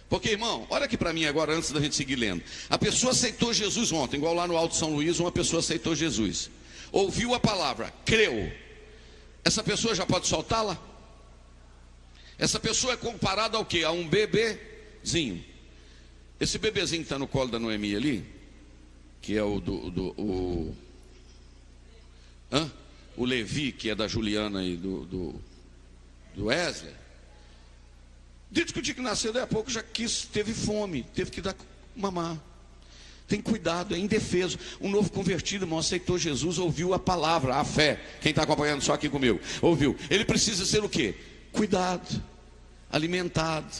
Porque, irmão, olha aqui para mim agora, antes da gente seguir lendo. A pessoa aceitou Jesus ontem, igual lá no Alto São Luís, uma pessoa aceitou Jesus, ouviu a palavra, creu. Essa pessoa já pode soltá-la? Essa pessoa é comparada ao quê? A um bebezinho. Esse bebezinho que está no colo da Noemi ali, que é o Levi, que é da Juliana e do Wesley. Desde que o dia que nasceu, daí a pouco já teve fome, teve que dar mamar. Tem cuidado, é indefeso. Um novo convertido, irmão, aceitou Jesus, ouviu a palavra, a fé. Quem está acompanhando só aqui comigo, ouviu. Ele precisa ser o quê? Cuidado, alimentado.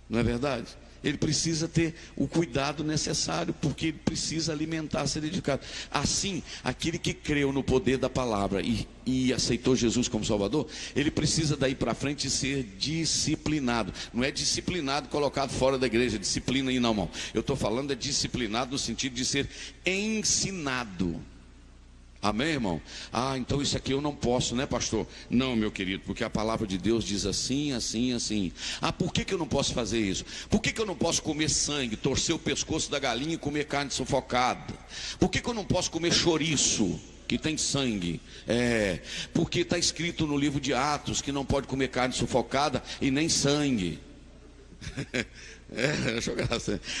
Não é verdade? Ele precisa ter o cuidado necessário, porque ele precisa alimentar, ser dedicado. Assim, aquele que creu no poder da palavra e aceitou Jesus como Salvador, ele precisa daí para frente ser disciplinado. Não é disciplinado colocado fora da igreja, disciplina aí não, irmão. Eu estou falando é disciplinado no sentido de ser ensinado. Amém, irmão? Ah, então isso aqui eu não posso, né, pastor? Não, meu querido, porque a palavra de Deus diz assim, assim, assim. Ah, por que eu não posso fazer isso? Por que eu não posso comer sangue, torcer o pescoço da galinha e comer carne sufocada? Por que eu não posso comer chouriço, que tem sangue? Porque está escrito no livro de Atos que não pode comer carne sufocada e nem sangue.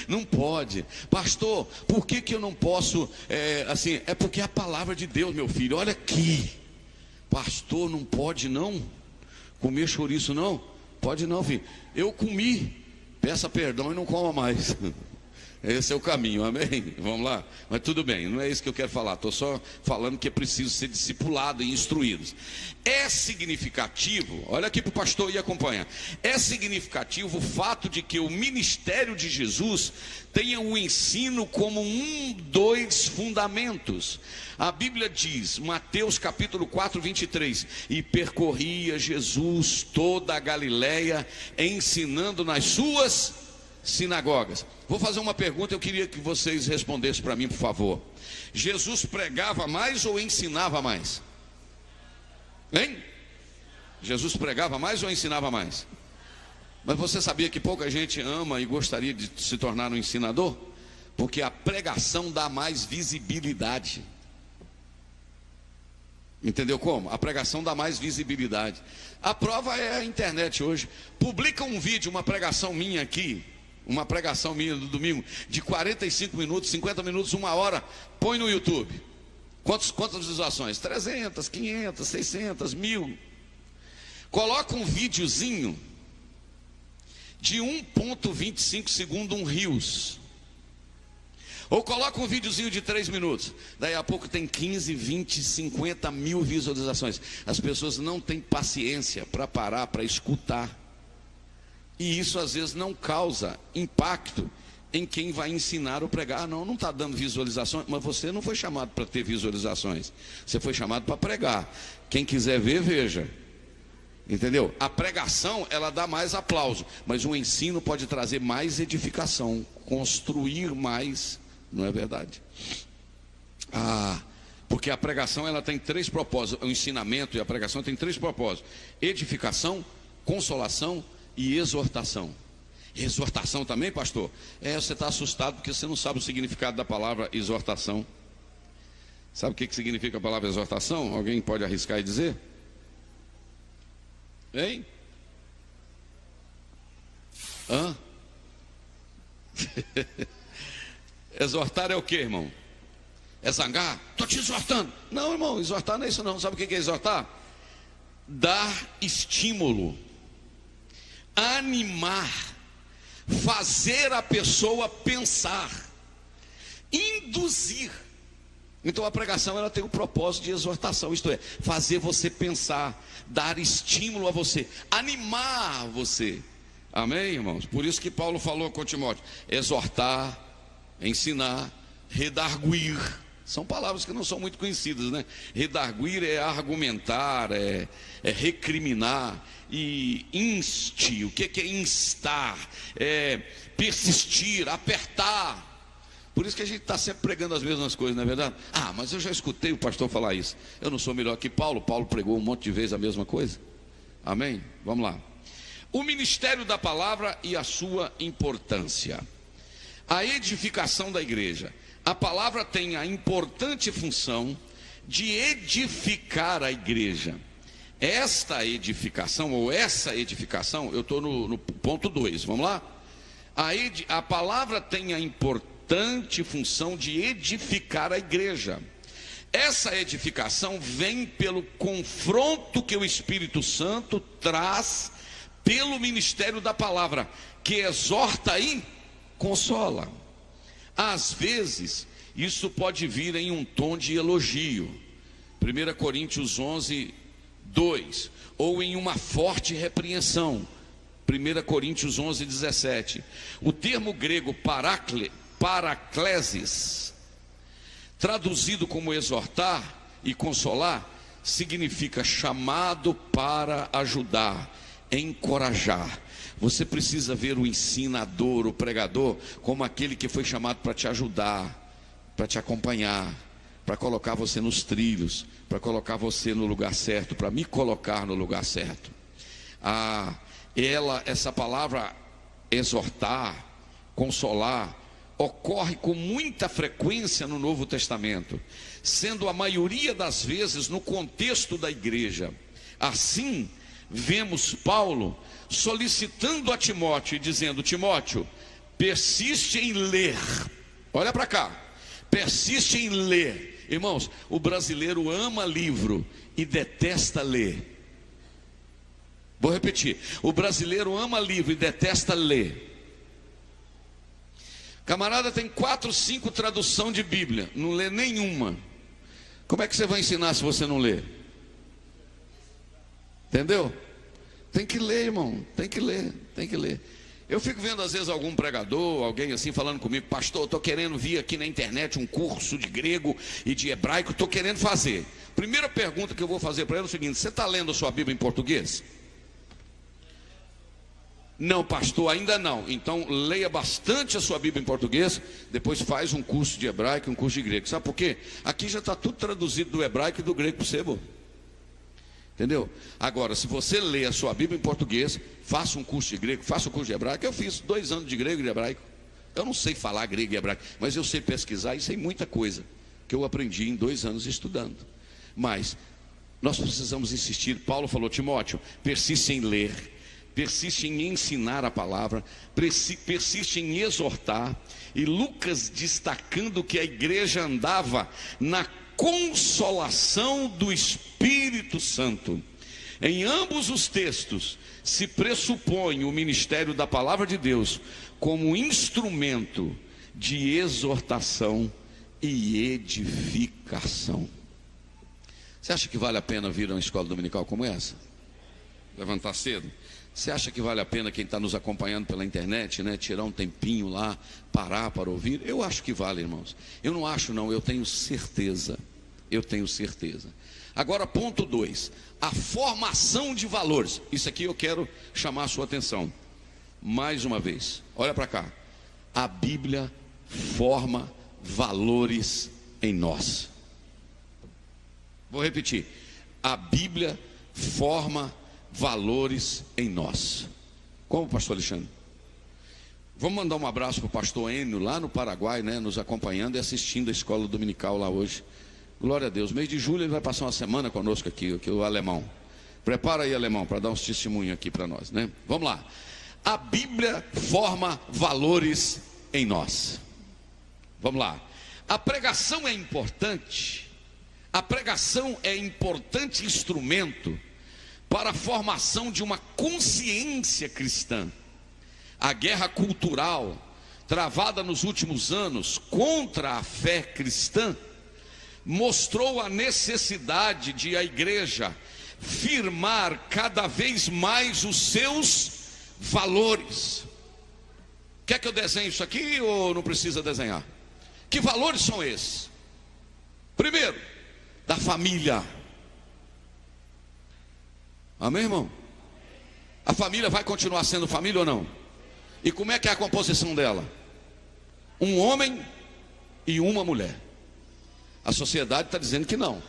Não pode. Pastor, por que eu não posso assim? É porque é a palavra de Deus, meu filho. Olha aqui, pastor, não pode não comer chouriço não? Pode não, filho. Eu comi, peça perdão e não coma mais. Esse é o caminho, amém? Vamos lá? Mas tudo bem, não é isso que eu quero falar. Estou só falando que é preciso ser discipulado e instruído. É significativo, olha aqui para o pastor e acompanha. É significativo o fato de que o ministério de Jesus tenha o ensino como dos fundamentos. A Bíblia diz, Mateus capítulo 4, 23, e percorria Jesus toda a Galileia, ensinando nas suas sinagogas. Vou fazer uma pergunta, eu queria que vocês respondessem para mim, por favor. Jesus pregava mais ou ensinava mais? Hein? Jesus pregava mais ou ensinava mais? Mas você sabia que pouca gente ama e gostaria de se tornar um ensinador? Porque a pregação dá mais visibilidade. Entendeu como? A pregação dá mais visibilidade. A prova é a internet hoje. Publica um vídeo, uma pregação minha aqui, uma pregação minha do domingo, de 45 minutos, 50 minutos, 1 hora, põe no YouTube. Quantas visualizações? 300, 500, 600, 1000. Coloca um videozinho de 1,25 segundo, um Reels. Ou coloca um videozinho de 3 minutos. Daí a pouco tem 15, 20, 50 mil visualizações. As pessoas não têm paciência para parar, para escutar. E isso às vezes não causa impacto em quem vai ensinar ou pregar. Não está dando visualizações, mas você não foi chamado para ter visualizações. Você foi chamado para pregar. Quem quiser ver, veja. Entendeu? A pregação, ela dá mais aplauso, mas o ensino pode trazer mais edificação, construir mais, não é verdade? Porque a pregação, ela tem 3 propósitos. O ensinamento e a pregação tem 3 propósitos: edificação, consolação e exortação. Exortação também, pastor? Você está assustado porque você não sabe o significado da palavra exortação. Sabe o que significa a palavra exortação? Alguém pode arriscar e dizer? Hein? Hã? Exortar é o que, irmão? É zangar? Estou te exortando. Não, irmão, exortar não é isso não. Sabe o que é exortar? Dar estímulo, animar, fazer a pessoa pensar, induzir. Então a pregação ela tem o propósito de exortação, isto é, fazer você pensar, dar estímulo a você, animar você. Amém, irmãos? Por isso que Paulo falou com Timóteo: exortar, ensinar, redarguir. São palavras que não são muito conhecidas, né? Redarguir é argumentar, é recriminar. E inste, o que é instar? É persistir, apertar. Por isso que a gente está sempre pregando as mesmas coisas, não é verdade? Ah, mas eu já escutei o pastor falar isso. Eu não sou melhor que Paulo. Paulo pregou um monte de vezes a mesma coisa. Amém? Vamos lá. O ministério da palavra e a sua importância. A edificação da igreja. A palavra tem a importante função de edificar a igreja. Esta edificação, ou essa edificação, eu estou no ponto 2, vamos lá? A palavra tem a importante função de edificar a igreja. Essa edificação vem pelo confronto que o Espírito Santo traz pelo ministério da palavra, que exorta e consola. Às vezes, isso pode vir em um tom de elogio. 1 Coríntios 11, 2. Ou em uma forte repreensão. 1 Coríntios 11, 17. O termo grego paraclesis, traduzido como exortar e consolar, significa chamado para ajudar, encorajar. Você precisa ver o ensinador, o pregador, como aquele que foi chamado para te ajudar, para te acompanhar, para colocar você nos trilhos, para colocar você no lugar certo, para me colocar no lugar certo. Essa palavra exortar, consolar, ocorre com muita frequência no Novo Testamento, sendo a maioria das vezes no contexto da igreja. Assim, vemos Paulo solicitando a Timóteo e dizendo: Timóteo, persiste em ler. Olha para cá, persiste em ler. Irmãos, o brasileiro ama livro e detesta ler. Vou repetir: o brasileiro ama livro e detesta ler. Camarada tem 4, 5 traduções de Bíblia, não lê nenhuma. Como é que você vai ensinar se você não lê? Entendeu? Tem que ler, irmão, tem que ler, tem que ler. Eu fico vendo às vezes algum pregador, alguém assim falando comigo: pastor, estou querendo vir aqui na internet um curso de grego e de hebraico, estou querendo fazer. Primeira pergunta que eu vou fazer para ele é o seguinte: você está lendo a sua Bíblia em português? Não, pastor, ainda não. Então leia bastante a sua Bíblia em português, depois faz um curso de hebraico e um curso de grego. Sabe por quê? Aqui já está tudo traduzido do hebraico e do grego para você, entendeu? Agora, se você lê a sua Bíblia em português, faça um curso de grego, faça um curso de hebraico. Eu fiz 2 anos de grego e de hebraico. Eu não sei falar grego e hebraico, mas eu sei pesquisar e sei muita coisa que eu aprendi em 2 anos estudando. Mas nós precisamos insistir. Paulo falou: Timóteo, persiste em ler, persiste em ensinar a palavra, persiste em exortar. E Lucas destacando que a igreja andava na consolação do Espírito Santo. Em ambos os textos se pressupõe o ministério da palavra de Deus como instrumento de exortação e edificação. Você acha que vale a pena vir a uma escola dominical como essa? Levantar cedo? Você acha que vale a pena quem está nos acompanhando pela internet, né, tirar um tempinho lá, parar para ouvir? Eu acho que vale, irmãos. Eu não acho não, eu tenho certeza. Eu tenho certeza. Agora, ponto 2, a formação de valores. Isso aqui eu quero chamar a sua atenção. Mais uma vez, olha para cá. A Bíblia forma valores em nós. Vou repetir. A Bíblia forma valores em nós. Como, pastor Alexandre? Vamos mandar um abraço para o pastor Enio lá no Paraguai, né, nos acompanhando e assistindo a escola dominical lá hoje. Glória a Deus. Mês de julho ele vai passar uma semana conosco aqui, o alemão. Prepara aí, alemão, para dar uns testemunhos aqui para nós, né? Vamos lá. A Bíblia forma valores em nós. Vamos lá. A pregação é importante. A pregação é importante instrumento para a formação de uma consciência cristã. A guerra cultural travada nos últimos anos contra a fé cristã mostrou a necessidade de a igreja firmar cada vez mais os seus valores. Quer que eu desenhe isso aqui ou não precisa desenhar? Que valores são esses? Primeiro, da família. Amém, irmão? A família vai continuar sendo família ou não? E como é que é a composição dela? Um homem e uma mulher. A sociedade está dizendo que não,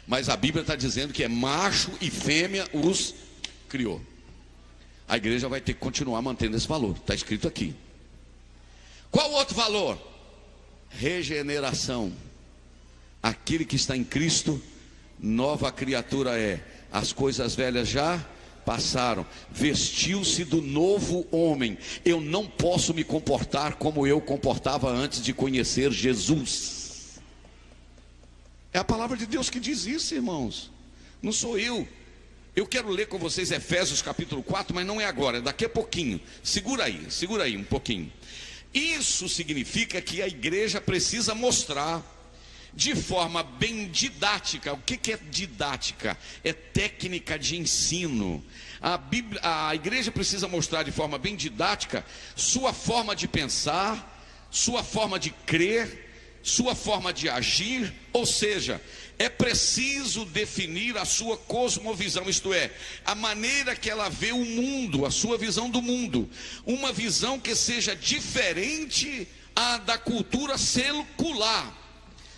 mas a Bíblia está dizendo que é macho e fêmea os criou. A igreja vai ter que continuar mantendo esse valor, está escrito aqui. Qual outro valor? Regeneração. Aquele que está em Cristo, nova criatura é. As coisas velhas já passaram, vestiu-se do novo homem. Eu não posso me comportar como eu comportava antes de conhecer Jesus. É a palavra de Deus que diz isso, irmãos. Não sou eu. Eu quero ler com vocês Efésios capítulo 4, mas não é agora, é daqui a pouquinho. Segura aí um pouquinho. Isso significa que a igreja precisa mostrar de forma bem didática. O que é didática? É técnica de ensino. A igreja precisa mostrar de forma bem didática sua forma de pensar, sua forma de crer, sua forma de agir. Ou seja, é preciso definir a sua cosmovisão, isto é, a maneira que ela vê o mundo, a sua visão do mundo, uma visão que seja diferente da cultura secular.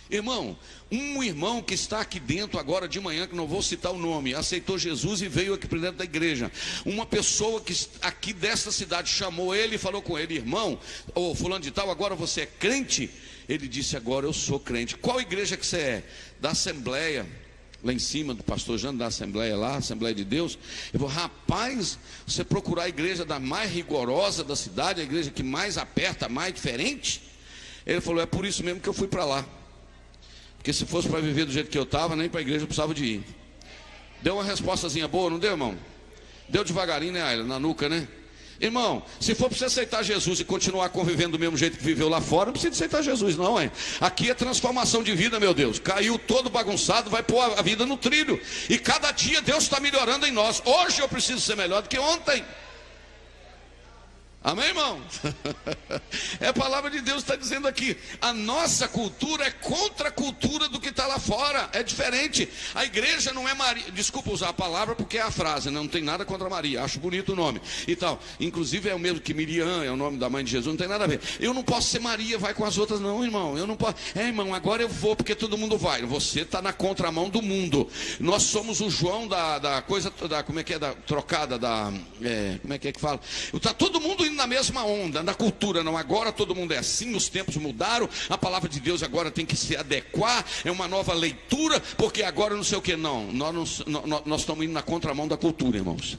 Irmão, um irmão que está aqui dentro agora de manhã, que não vou citar o nome, aceitou Jesus e veio aqui para dentro da igreja. Uma pessoa que aqui dessa cidade chamou ele e falou com ele: irmão, ô fulano de tal, agora você é crente? Ele disse: agora eu sou crente. Qual igreja que você é? Da Assembleia, lá em cima do pastor Jânio, da Assembleia lá, Assembleia de Deus. Eu vou: rapaz, você procurar a igreja da mais rigorosa da cidade, a igreja que mais aperta, mais diferente? Ele falou: é por isso mesmo que eu fui para lá. Porque se fosse para viver do jeito que eu estava, nem para a igreja eu precisava de ir. Deu uma respostazinha boa, não deu, irmão? Deu devagarinho, né, Ayla? Na nuca, né? Irmão, se for para você aceitar Jesus e continuar convivendo do mesmo jeito que viveu lá fora, não precisa aceitar Jesus não, hein? Aqui é transformação de vida, meu Deus. Caiu todo bagunçado, vai pôr a vida no trilho. E cada dia Deus está melhorando em nós. Hoje eu preciso ser melhor do que ontem. Amém, irmão? É a palavra de Deus que está dizendo aqui. A nossa cultura é contra a cultura do que está lá fora. É diferente. A igreja não é Maria. Desculpa usar a palavra porque é a frase, não tem nada contra Maria. Acho bonito o nome e tal. Inclusive é o mesmo que Miriam, é o nome da mãe de Jesus. Não tem nada a ver. Eu não posso ser Maria, vai com as outras não, irmão. Eu não posso. Irmão, agora eu vou porque todo mundo vai. Você está na contramão do mundo. Nós somos o João da coisa, como é que é, da trocada, como é que fala? Está todo mundo na mesma onda, na cultura, não, agora todo mundo é assim, os tempos mudaram, a palavra de Deus agora tem que se adequar, é uma nova leitura, porque agora não sei o que, não, nós estamos indo na contramão da cultura, irmãos.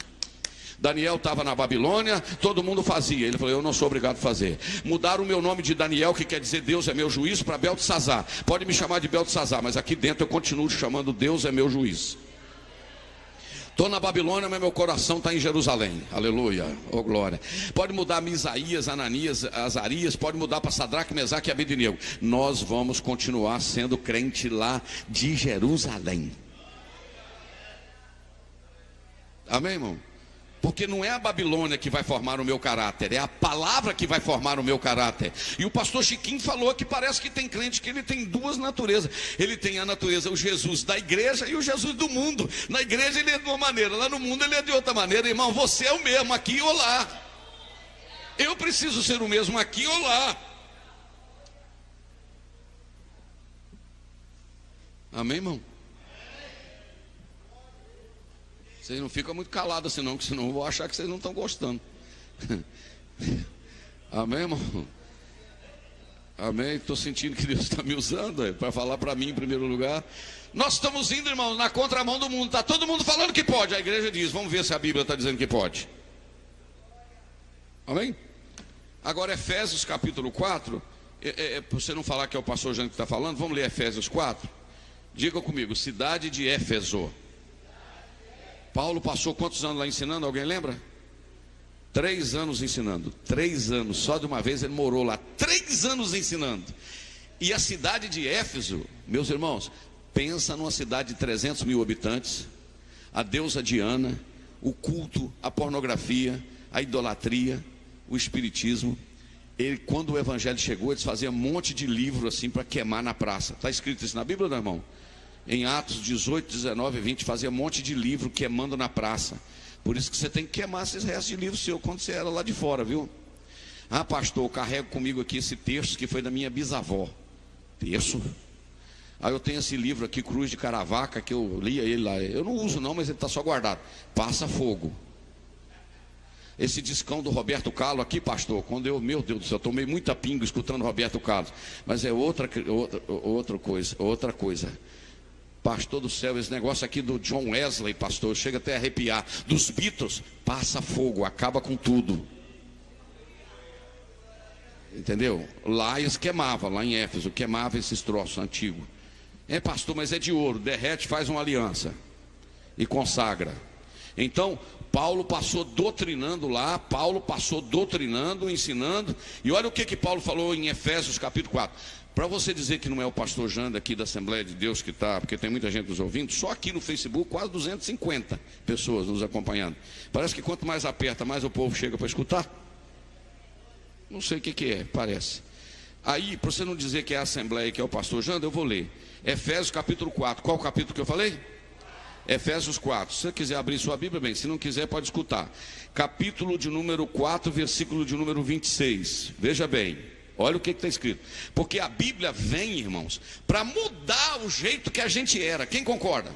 Daniel estava na Babilônia, todo mundo fazia, ele falou: eu não sou obrigado a fazer. Mudaram o meu nome de Daniel, que quer dizer Deus é meu juiz, para Beltesazar. Pode me chamar de Beltesazar, mas aqui dentro eu continuo chamando Deus é meu juiz. Estou na Babilônia, mas meu coração está em Jerusalém. Aleluia, oh glória. Pode mudar Misaías, Ananias, Azarias, pode mudar para Sadraque, Mesaque e Abednego. Nós vamos continuar sendo crente lá de Jerusalém. Amém, irmão? Porque não é a Babilônia que vai formar o meu caráter, é a palavra que vai formar o meu caráter. E o pastor Chiquinho falou que parece que tem crente que ele tem duas naturezas. Ele tem a natureza, o Jesus da igreja e o Jesus do mundo. Na igreja ele é de uma maneira, lá no mundo ele é de outra maneira. Irmão, você é o mesmo aqui ou lá. Eu preciso ser o mesmo aqui ou lá. Amém, irmão? Vocês não ficam muito calados assim não, que senão eu vou achar que vocês não estão gostando. Amém, irmão? Amém? Estou sentindo que Deus está me usando para falar para mim em primeiro lugar. Nós estamos indo, irmãos, na contramão do mundo. Está todo mundo falando que pode. A igreja diz, vamos ver se a Bíblia está dizendo que pode. Amém? Agora, Efésios capítulo 4. Para você não falar que é o pastor Jânio que está falando, vamos ler Efésios 4. Diga comigo, cidade de Éfeso. Paulo passou quantos anos lá ensinando? Alguém lembra? 3 anos ensinando. 3 anos, só de uma vez ele morou lá. 3 anos ensinando. E a cidade de Éfeso, meus irmãos, pensa numa cidade de 300 mil habitantes. A deusa Diana, o culto, a pornografia, a idolatria, o espiritismo. Quando o evangelho chegou, eles faziam um monte de livro assim para queimar na praça. Está escrito isso na Bíblia, não, irmão? Em Atos 18, 19 e 20, fazia um monte de livro queimando na praça. Por isso que você tem que queimar esses restos de livro seu quando você era lá de fora, viu? Ah, pastor, eu carrego comigo aqui esse texto que foi da minha bisavó. Terço? Aí eu tenho esse livro aqui, Cruz de Caravaca, que eu lia ele lá. Eu não uso não, mas ele está só guardado. Passa Fogo. Esse discão do Roberto Carlos aqui, pastor, quando meu Deus do céu, eu tomei muita pinga escutando Roberto Carlos. Mas é outra coisa. Pastor do céu, esse negócio aqui do John Wesley, pastor, chega até a arrepiar. Dos Beatles, passa fogo, acaba com tudo. Entendeu? Lá eles queimavam, lá em Éfeso, queimava esses troços antigos. Pastor, mas é de ouro, derrete, faz uma aliança e consagra. Então, Paulo passou doutrinando lá, ensinando. E olha o que Paulo falou em Efésios capítulo 4. Para você dizer que não é o pastor Jânio aqui da Assembleia de Deus que está, porque tem muita gente nos ouvindo, só aqui no Facebook quase 250 pessoas nos acompanhando. Parece que quanto mais aperta, mais o povo chega para escutar. Não sei o que é, parece. Aí, para você não dizer que é a Assembleia que é o pastor Jânio, eu vou ler. Efésios capítulo 4. Qual o capítulo que eu falei? Efésios 4. Se você quiser abrir sua Bíblia, bem. Se não quiser, pode escutar. Capítulo de número 4, versículo de número 26. Veja bem. Olha o que está escrito. Porque a Bíblia vem, irmãos, para mudar o jeito que a gente era. Quem concorda?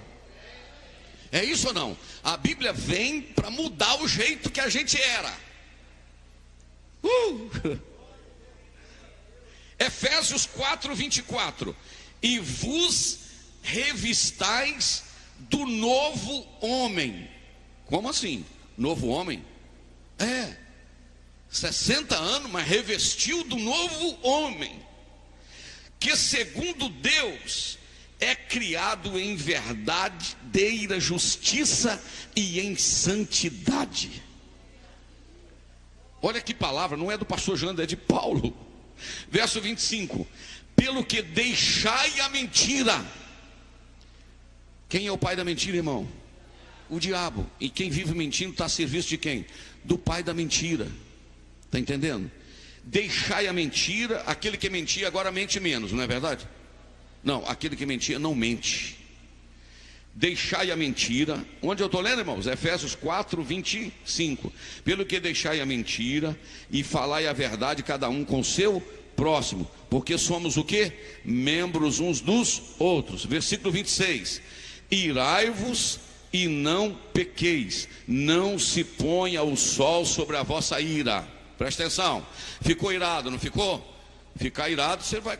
É isso ou não? A Bíblia vem para mudar o jeito que a gente era. Efésios 4, 24. E vos revistais do novo homem. Como assim? Novo homem? 60 anos, mas revestiu do novo homem, que segundo Deus é criado em verdadeira justiça e em santidade. Olha que palavra, não é do pastor Jânio, é de Paulo. Verso 25. Pelo que deixai a mentira. Quem é o pai da mentira, irmão? O diabo. E quem vive mentindo está a serviço de quem? Do pai da mentira. Está entendendo? Deixai a mentira. Aquele que mentia agora mente menos, não é verdade? Não, aquele que mentia não mente. Deixai a mentira. Onde eu estou lendo, irmãos? Efésios 4, 25. Pelo que deixai a mentira e falai a verdade cada um com seu próximo, porque somos o quê? Membros uns dos outros. Versículo 26. Irai-vos e não pequeis, não se ponha o sol sobre a vossa ira. Presta atenção. Ficou irado, não ficou? Ficar irado, você vai.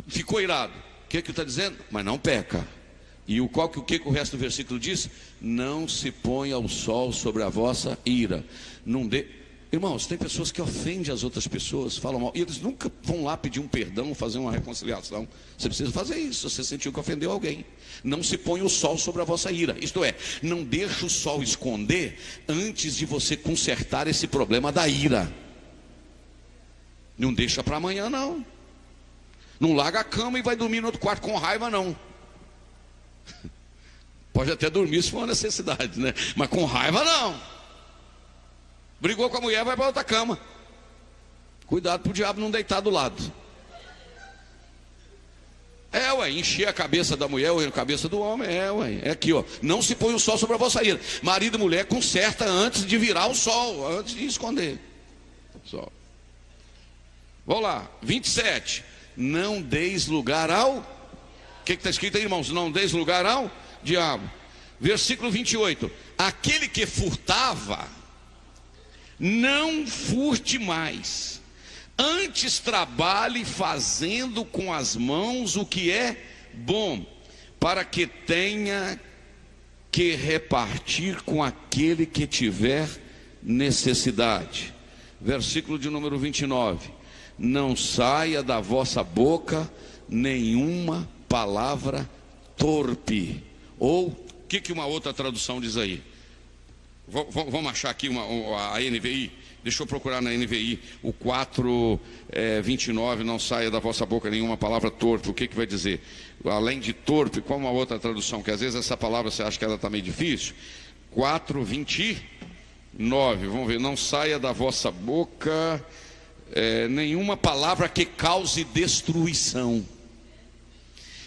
Ficou irado. O que está dizendo? Mas não peca. E o que o resto do versículo diz? Não se ponha o sol sobre a vossa ira. Não dê. Irmãos, tem pessoas que ofendem as outras pessoas, falam mal, e eles nunca vão lá pedir um perdão, fazer uma reconciliação. Você precisa fazer isso, se você sentiu que ofendeu alguém. Não se põe o sol sobre a vossa ira. Isto é, não deixa o sol esconder antes de você consertar esse problema da ira. Não deixa para amanhã, não. Não larga a cama e vai dormir no outro quarto com raiva, não. Pode até dormir se for uma necessidade, né? Mas com raiva, não. Brigou com a mulher, vai para outra cama. Cuidado para o diabo não deitar do lado. Encher a cabeça da mulher ou a cabeça do homem. É aqui, ó. Não se põe o sol sobre a vossa ira. Marido e mulher conserta antes de virar o sol, antes de esconder o sol. Vamos lá, 27. Não deis lugar ao... O que está escrito aí, irmãos? Não deis lugar ao diabo. Versículo 28. Aquele que furtava, não furte mais, Antes trabalhe fazendo com as mãos o que é bom, para que tenha que repartir com aquele que tiver necessidade. Versículo de número 29. Não saia da vossa boca nenhuma palavra torpe. Ou, o que uma outra tradução diz aí? Vamos achar aqui a NVI. Deixa eu procurar na NVI. O 4:29. Não saia da vossa boca nenhuma palavra torpe. O que vai dizer? Além de torpe, qual uma outra tradução? Que às vezes essa palavra você acha que ela está meio difícil. 4:29. Vamos ver. Não saia da vossa boca nenhuma palavra que cause destruição.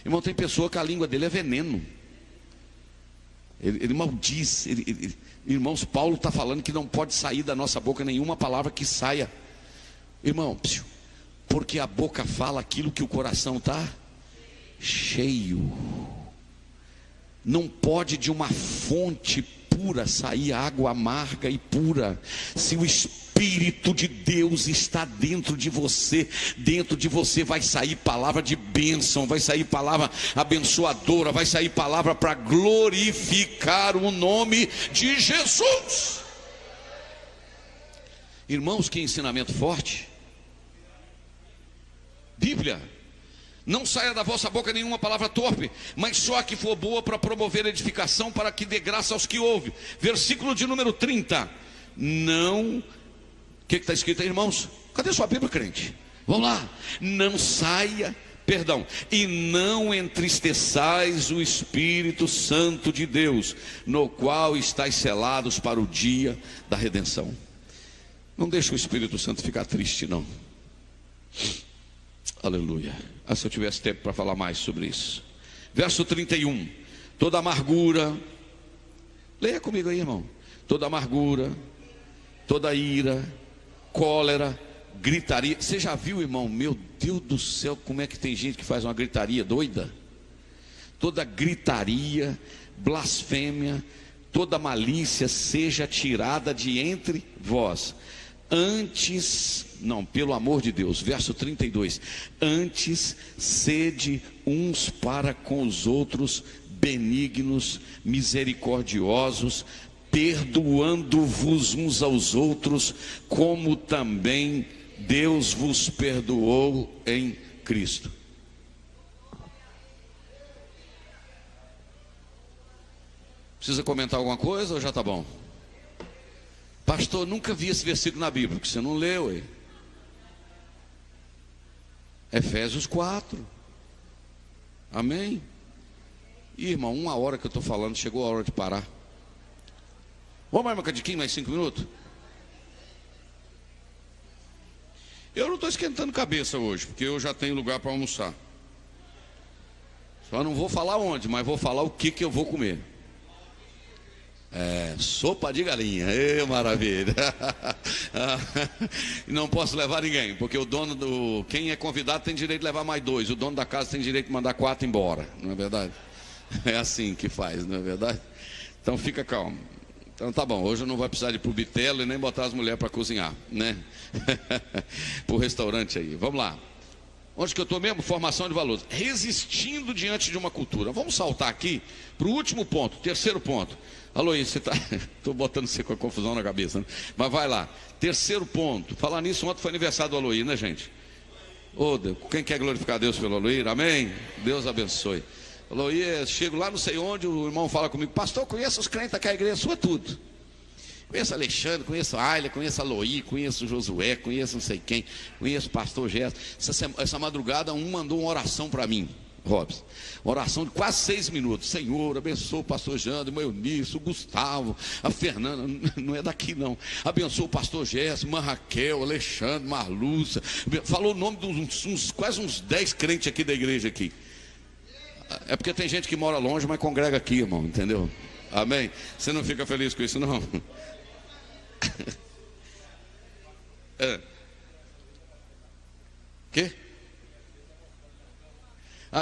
Irmão, tem pessoa que a língua dele é veneno. Ele maldiz. Irmãos, Paulo está falando que não pode sair da nossa boca nenhuma palavra que saia. Irmão, porque a boca fala aquilo que o coração está cheio. Não pode de uma fonte pura sair água amarga e pura. Se o Espírito de Deus está dentro de você vai sair palavra de bênção, vai sair palavra abençoadora, vai sair palavra para glorificar o nome de Jesus. Irmãos, que ensinamento forte. Bíblia. Não saia da vossa boca nenhuma palavra torpe, mas só a que for boa para promover edificação, para que dê graça aos que ouvem. Versículo de número 30. Não. O que está escrito aí, irmãos? Cadê sua Bíblia, crente? Vamos lá. Não saia, e não entristeçais o Espírito Santo de Deus, no qual estáis selados para o dia da redenção. Não deixe o Espírito Santo ficar triste, não. Aleluia. Se eu tivesse tempo para falar mais sobre isso. Verso 31. Toda amargura. Leia comigo aí, irmão. Toda amargura, toda ira, cólera, gritaria. Você já viu, irmão? Meu Deus do céu, como é que tem gente que faz uma gritaria doida? Toda gritaria, blasfêmia, toda malícia seja tirada de entre vós. Antes, não, pelo amor de Deus, verso 32. Antes sede uns para com os outros benignos, misericordiosos, perdoando-vos uns aos outros, como também Deus vos perdoou em Cristo. Precisa comentar alguma coisa ou já está bom? Pastor, nunca vi esse versículo na Bíblia, porque você não leu aí. Efésios 4. Amém? Ih, irmão, 1 hora que eu estou falando, chegou a hora de parar. Vamos mais um bocadinho, mais 5 minutos? Eu não estou esquentando cabeça hoje, porque eu já tenho lugar para almoçar. Só não vou falar onde, mas vou falar o que eu vou comer. Sopa de galinha, maravilha. Não posso levar ninguém, porque o dono quem é convidado tem direito de levar mais 2. O dono da casa tem direito de mandar 4 embora, não é verdade? É assim que faz, não é verdade? Então fica calmo. Então tá bom, hoje eu não vou precisar de ir pro bitelo e nem botar as mulheres para cozinhar, né? Pro restaurante aí, vamos lá. Onde que eu estou mesmo? Formação de valores. Resistindo diante de uma cultura. Vamos saltar aqui para o último ponto, terceiro ponto. Alô, você está... Estou botando você com a confusão na cabeça, né? Mas vai lá. Terceiro ponto. Falar nisso, ontem foi aniversário do Aloí, né, gente? Deus, quem quer glorificar a Deus pelo Aloí? Amém? Deus abençoe. Aloí, chego lá, não sei onde, o irmão fala comigo: pastor, conheço os crentes aqui, a igreja sua tudo. Conheço Alexandre, conheço a Ayla, conheço a Aloí, conheço o Josué, conheço não sei quem, conheço o pastor Gerson. Essa madrugada um mandou uma oração para mim, Robson. Uma oração de quase 6 minutos. Senhor, abençoa o pastor Jandro, o Eunice, o Gustavo, a Fernanda, não é daqui não. Abençoa o pastor Gerson, irmã Raquel, Alexandre, Marlúcia. Falou o nome de quase uns 10 crentes aqui da igreja aqui. É porque tem gente que mora longe, mas congrega aqui, irmão, entendeu? Amém? Você não fica feliz com isso, não? Quê?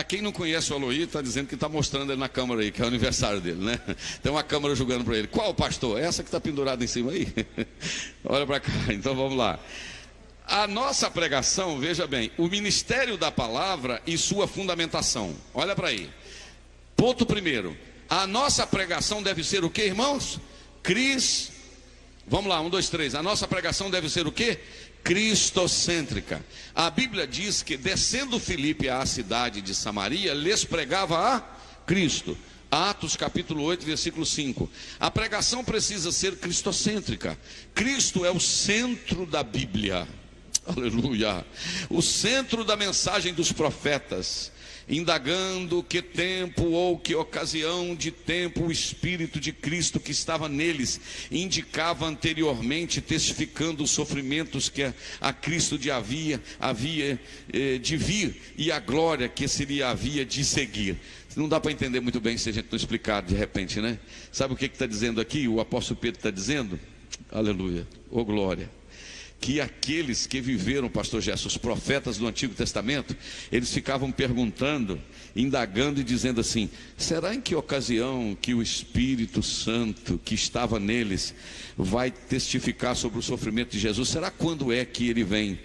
Quem não conhece o Aloí está dizendo que está mostrando ele na câmera aí, que é o aniversário dele, né? Tem uma câmera jogando para ele. Qual pastor? Essa que está pendurada em cima aí? Olha para cá, então vamos lá. A nossa pregação, veja bem, o ministério da palavra e sua fundamentação. Olha para aí. Ponto primeiro. A nossa pregação deve ser o que, irmãos? Vamos lá, 1, 2, 3. A nossa pregação deve ser o que? Cristocêntrica. A Bíblia diz que descendo Filipe à cidade de Samaria, lhes pregava a Cristo. Atos capítulo 8, versículo 5. A pregação precisa ser cristocêntrica. Cristo é o centro da Bíblia. Aleluia. O centro da mensagem dos profetas, indagando que tempo ou que ocasião de tempo o Espírito de Cristo que estava neles indicava anteriormente, testificando os sofrimentos que a Cristo havia de vir e a glória que seria havia de seguir. Não dá para entender muito bem se a gente não explicar de repente, né? Sabe o que está dizendo aqui? O apóstolo Pedro está dizendo, aleluia, ô glória, que aqueles que viveram, pastor Gerson, os profetas do Antigo Testamento, eles ficavam perguntando, indagando e dizendo assim: será em que ocasião que o Espírito Santo que estava neles vai testificar sobre o sofrimento de Jesus? Será quando é que ele vem?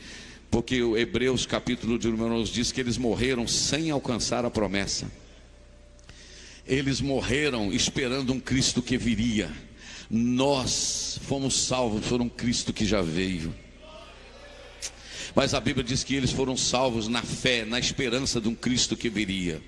Porque o Hebreus capítulo de número 11 diz que eles morreram sem alcançar a promessa. Eles morreram esperando um Cristo que viria. Nós fomos salvos por um Cristo que já veio. Mas a Bíblia diz que eles foram salvos na fé, na esperança de um Cristo que viria.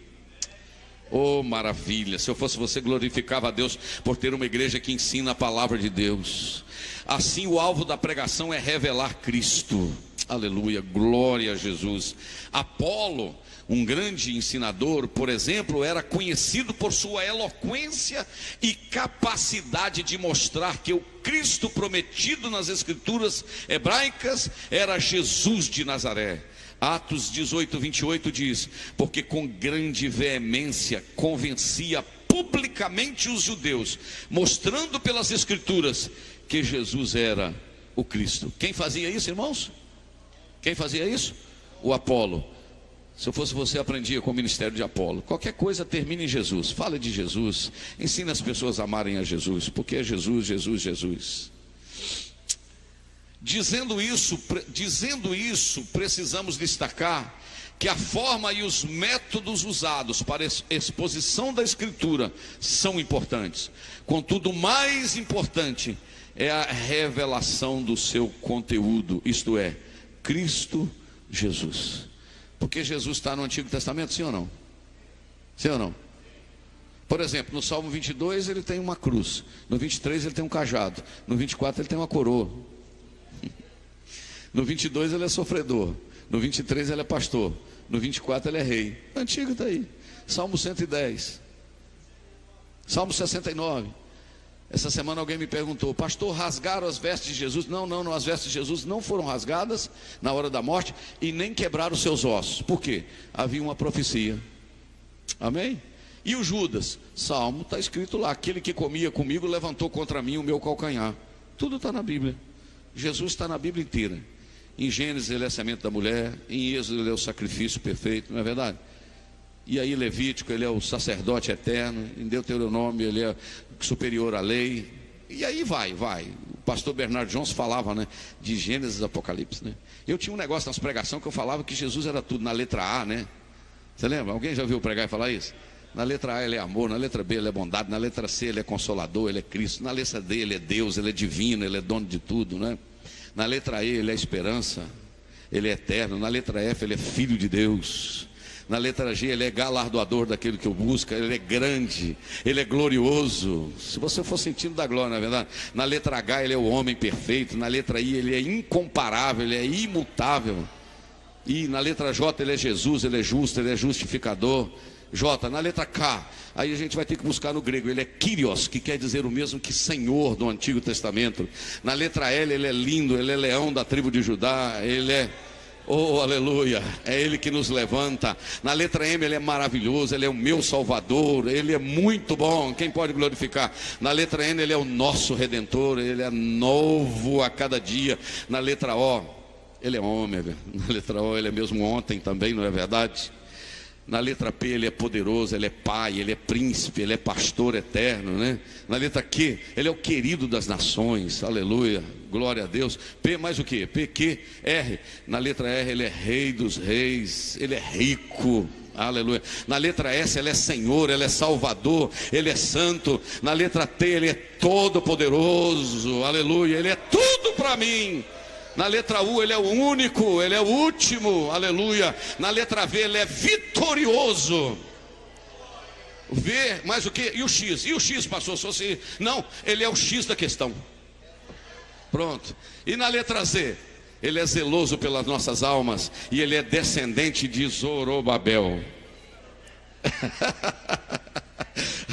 Oh, maravilha! Se eu fosse você, glorificava a Deus por ter uma igreja que ensina a palavra de Deus. Assim, o alvo da pregação é revelar Cristo. Aleluia, glória a Jesus. Apolo, um grande ensinador, por exemplo, era conhecido por sua eloquência e capacidade de mostrar que o Cristo prometido nas escrituras hebraicas era Jesus de Nazaré. Atos 18, 28 diz: porque com grande veemência convencia publicamente os judeus, mostrando pelas escrituras que Jesus era o Cristo. Quem fazia isso, irmãos? Quem fazia isso? O Apolo. Se eu fosse você, aprendia com o ministério de Apolo. Qualquer coisa termina em Jesus. Fala de Jesus. Ensina as pessoas a amarem a Jesus. Porque é Jesus, Jesus, Jesus. Dizendo isso, precisamos destacar que a forma e os métodos usados para a exposição da Escritura são importantes. Contudo, o mais importante é a revelação do seu conteúdo, isto é, Cristo Jesus. Porque Jesus está no Antigo Testamento, sim ou não? Sim ou não? Por exemplo, no Salmo 22 ele tem uma cruz, no 23 ele tem um cajado, no 24 ele tem uma coroa, no 22 ele é sofredor, no 23 ele é pastor, no 24 ele é rei. O Antigo está aí. Salmo 110, Salmo 69. Essa semana alguém me perguntou: pastor, rasgaram as vestes de Jesus? Não, as vestes de Jesus não foram rasgadas na hora da morte e nem quebraram os seus ossos. Por quê? Havia uma profecia. Amém? E o Judas? Salmo, está escrito lá: aquele que comia comigo levantou contra mim o meu calcanhar. Tudo está na Bíblia. Jesus está na Bíblia inteira. Em Gênesis ele é a semente da mulher, em Êxodo ele é o sacrifício perfeito, não é verdade? E aí Levítico ele é o sacerdote eterno, em Deuteronômio ele é superior à lei, e aí vai. O pastor Bernardo Jones falava, né, de Gênesis e Apocalipse, né? Eu tinha um negócio nas pregações que eu falava que Jesus era tudo na letra A, né? Você lembra? Alguém já ouviu pregar e falar isso? Na letra A ele é amor, na letra B ele é bondade, na letra C ele é consolador, ele é Cristo, na letra D ele é Deus, ele é divino, ele é dono de tudo, né? Na letra E ele é esperança, ele é eterno, na letra F ele é filho de Deus, na letra G ele é galardoador daquele que o busca, ele é grande, ele é glorioso. Se você for sentindo da glória, não é verdade? Na letra H ele é o homem perfeito, na letra I ele é incomparável, ele é imutável. E na letra J ele é Jesus, ele é justo, ele é justificador. J, na letra K, aí a gente vai ter que buscar no grego, ele é Kyrios, que quer dizer o mesmo que Senhor do Antigo Testamento. Na letra L ele é lindo, ele é leão da tribo de Judá, ele é, oh aleluia, é ele que nos levanta. Na letra M ele é maravilhoso, ele é o meu Salvador, ele é muito bom, quem pode glorificar? Na letra N ele é o nosso Redentor, ele é novo a cada dia. Na letra O, ele é ômega, na letra O ele é mesmo ontem também, não é verdade? Na letra P ele é poderoso, ele é pai, ele é príncipe, ele é pastor eterno, né? Na letra Q, ele é o querido das nações, aleluia, glória a Deus. P mais o que? P, Q, R. Na letra R ele é rei dos reis, ele é rico, aleluia. Na letra S ele é Senhor, ele é Salvador, ele é santo. Na letra T ele é todo poderoso, aleluia, ele é tudo para mim. Na letra U ele é o único, ele é o último, aleluia. Na letra V ele é vitorioso. V, mais o que? E o X? E o X, pastor? Se fosse... Não, ele é o X da questão. Pronto. E na letra Z? Ele é zeloso pelas nossas almas e ele é descendente de Zorobabel.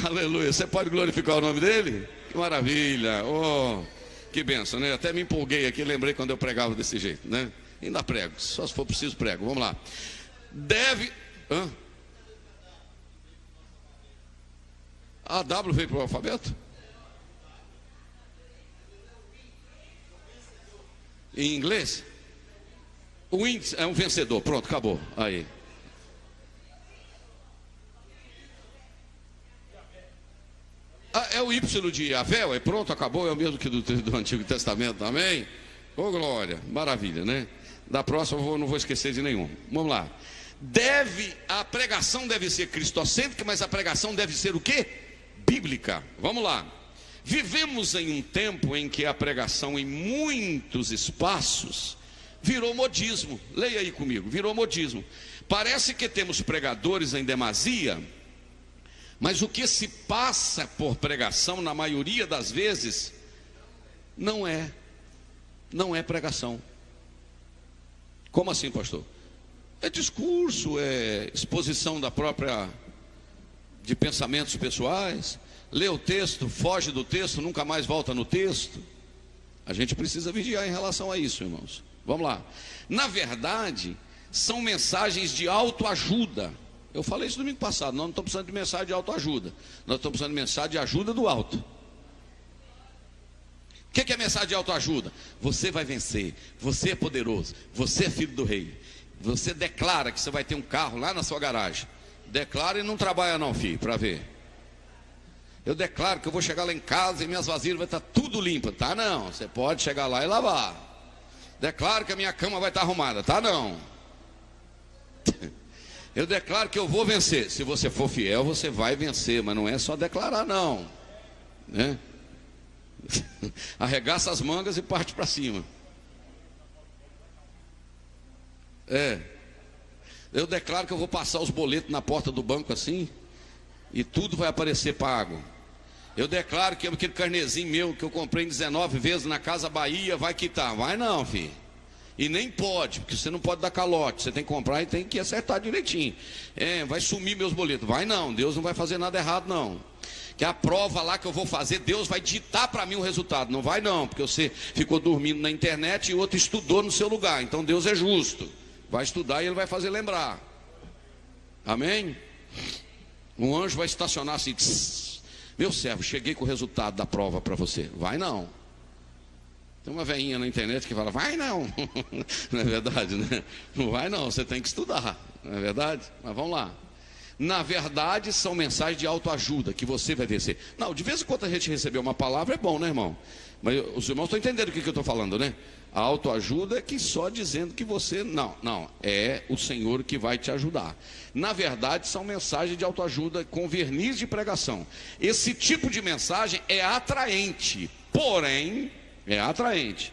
Aleluia. Você pode glorificar o nome dele? Que maravilha. Oh, que bênção, né? Até me empolguei aqui, lembrei quando eu pregava desse jeito, né? Ainda prego, só se for preciso prego. Vamos lá. Deve... A W veio para o alfabeto? Em inglês? O índice é um vencedor. Pronto, acabou. Aí. É o Y de Avel, é pronto, acabou, é o mesmo que do Antigo Testamento, amém? Ô glória, maravilha, né? Da próxima eu não vou esquecer de nenhum. Vamos lá. A pregação deve ser cristocêntrica, mas a pregação deve ser o quê? Bíblica. Vamos lá. Vivemos em um tempo em que a pregação em muitos espaços virou modismo. Leia aí comigo, virou modismo. Parece que temos pregadores em demasia, mas o que se passa por pregação, na maioria das vezes, não é pregação. Como assim, pastor? É discurso, é exposição de pensamentos pessoais. Lê o texto, foge do texto, nunca mais volta no texto. A gente precisa vigiar em relação a isso, irmãos. Vamos lá. Na verdade, são mensagens de autoajuda. Eu falei isso domingo passado. Nós não estamos precisando de mensagem de autoajuda. Nós estamos precisando de mensagem de ajuda do alto. O que é mensagem de autoajuda? Você vai vencer. Você é poderoso. Você é filho do rei. Você declara que você vai ter um carro lá na sua garagem. Declara e não trabalha não, filho, para ver. Eu declaro que eu vou chegar lá em casa e minhas vasilhas vai estar tudo limpa. Tá não, você pode chegar lá e lavar. Declaro que a minha cama vai estar arrumada. Tá não. Eu declaro que eu vou vencer. Se você for fiel, você vai vencer. Mas não é só declarar não, né? Arregaça as mangas e parte para cima. Eu declaro que eu vou passar os boletos na porta do banco assim, e tudo vai aparecer pago. Eu declaro que aquele carnezinho meu que eu comprei 19 vezes na Casa Bahia vai quitar. Vai não, filho. E nem pode, porque você não pode dar calote. Você tem que comprar e tem que acertar direitinho. Vai sumir meus boletos. Vai não, Deus não vai fazer nada errado não. Que a prova lá que eu vou fazer, Deus vai ditar para mim o resultado. Não vai não, porque você ficou dormindo na internet e outro estudou no seu lugar. Então Deus é justo. Vai estudar e Ele vai fazer lembrar. Amém? Um anjo vai estacionar assim. Tss, meu servo, cheguei com o resultado da prova para você. Vai não. Tem uma velhinha na internet que fala, vai não. Não é verdade, né? Não vai não, você tem que estudar. Não é verdade? Mas vamos lá. Na verdade, são mensagens de autoajuda que você vai vencer. Não, de vez em quando a gente receber uma palavra é bom, né, irmão? Mas os irmãos estão entendendo o que eu estou falando, né? A autoajuda é que só dizendo que você... Não, é o Senhor que vai te ajudar. Na verdade, são mensagens de autoajuda com verniz de pregação. Esse tipo de mensagem é atraente, porém... É atraente,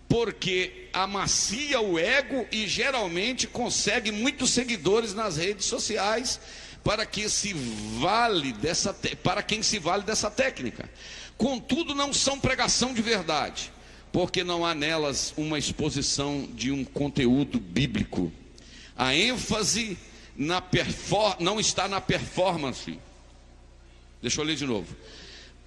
porque amacia o ego e geralmente consegue muitos seguidores nas redes sociais para quem se vale dessa técnica. Contudo, não são pregação de verdade, porque não há nelas uma exposição de um conteúdo bíblico. A ênfase não está na performance. Deixa eu ler de novo.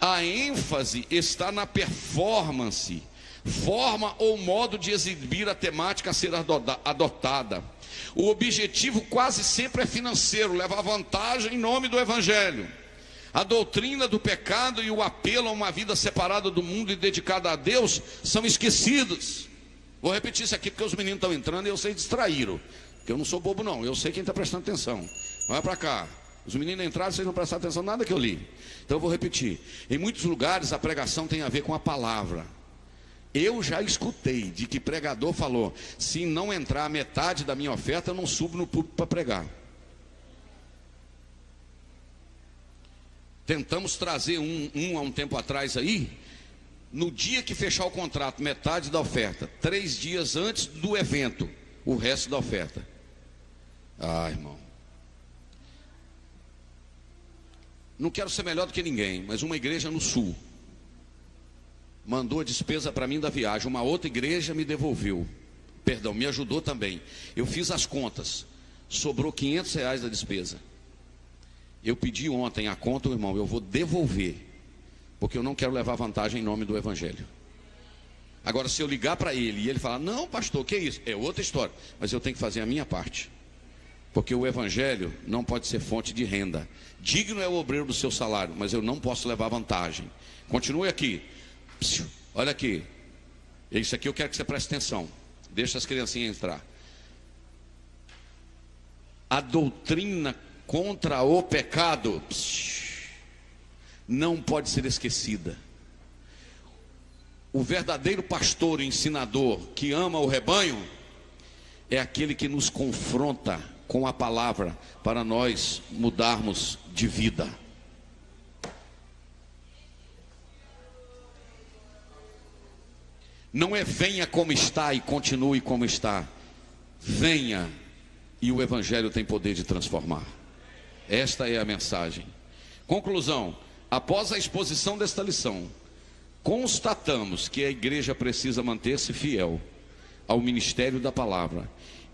A ênfase está na performance, forma ou modo de exibir a temática a ser adotada. O objetivo quase sempre é financeiro, levar vantagem em nome do Evangelho. A doutrina do pecado e o apelo a uma vida separada do mundo e dedicada a Deus são esquecidos. Vou repetir isso aqui porque os meninos estão entrando e eu sei distraíram. porque eu não sou bobo não, eu sei quem está prestando atenção. Vai para cá. Os meninos entraram, vocês não prestaram atenção em nada que eu li. Então eu vou repetir. Em muitos lugares a pregação tem a ver com a palavra. Eu já escutei de que pregador falou: se não entrar a metade da minha oferta, eu não subo no púlpito para pregar. Tentamos trazer há um tempo atrás aí, no dia que fechar o contrato, metade da oferta, 3 dias antes do evento, o resto da oferta. Ah, irmão, não quero ser melhor do que ninguém, mas uma igreja no sul mandou a despesa para mim da viagem, uma outra igreja me devolveu, perdão, me ajudou também. Eu fiz as contas, sobrou R$500 da despesa. Eu pedi ontem a conta, irmão, eu vou devolver, porque eu não quero levar vantagem em nome do evangelho. Agora, se eu ligar para ele e ele falar: não, pastor, que isso? É outra história, mas eu tenho que fazer a minha parte, porque o evangelho não pode ser fonte de renda. Digno é o obreiro do seu salário, mas eu não posso levar vantagem. Continue aqui. Olha aqui. Isso aqui eu quero que você preste atenção. Deixa as criancinhas entrar. A doutrina contra o pecado não pode ser esquecida. O verdadeiro pastor e ensinador que ama o rebanho é aquele que nos confronta com a palavra para nós mudarmos de vida. Não é venha como está e continue como está. Venha e o evangelho tem poder de transformar. Esta é a mensagem. Conclusão: após a exposição desta lição, constatamos que a igreja precisa manter-se fiel ao ministério da palavra.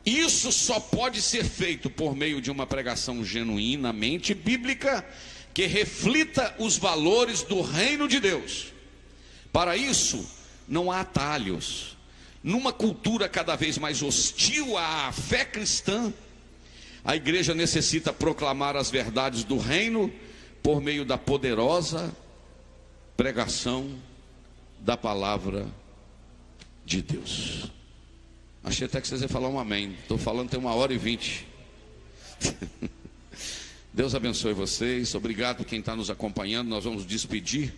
Isso só pode ser feito por meio de uma pregação genuinamente bíblica, que reflita os valores do reino de Deus. Para isso, não há atalhos. Numa cultura cada vez mais hostil à fé cristã, a igreja necessita proclamar as verdades do reino por meio da poderosa pregação da palavra de Deus. Achei até que vocês iam falar um amém. Estou falando tem 1h20. Deus abençoe vocês. Obrigado por quem está nos acompanhando. Nós vamos despedir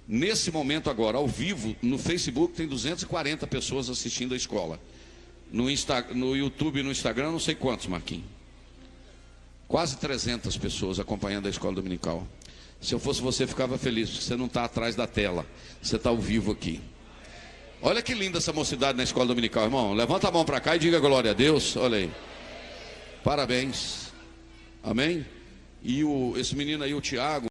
nesse momento agora, ao vivo. No Facebook tem 240 pessoas assistindo a escola. No YouTube e no Instagram, não sei quantos, Marquinhos. Quase 300 pessoas acompanhando a escola dominical. Se eu fosse você, ficava feliz, porque você não está atrás da tela, você está ao vivo aqui. Olha que linda essa mocidade na escola dominical, irmão. Levanta a mão para cá e diga glória a Deus. Olha aí. Parabéns. Amém? E esse menino aí, o Tiago.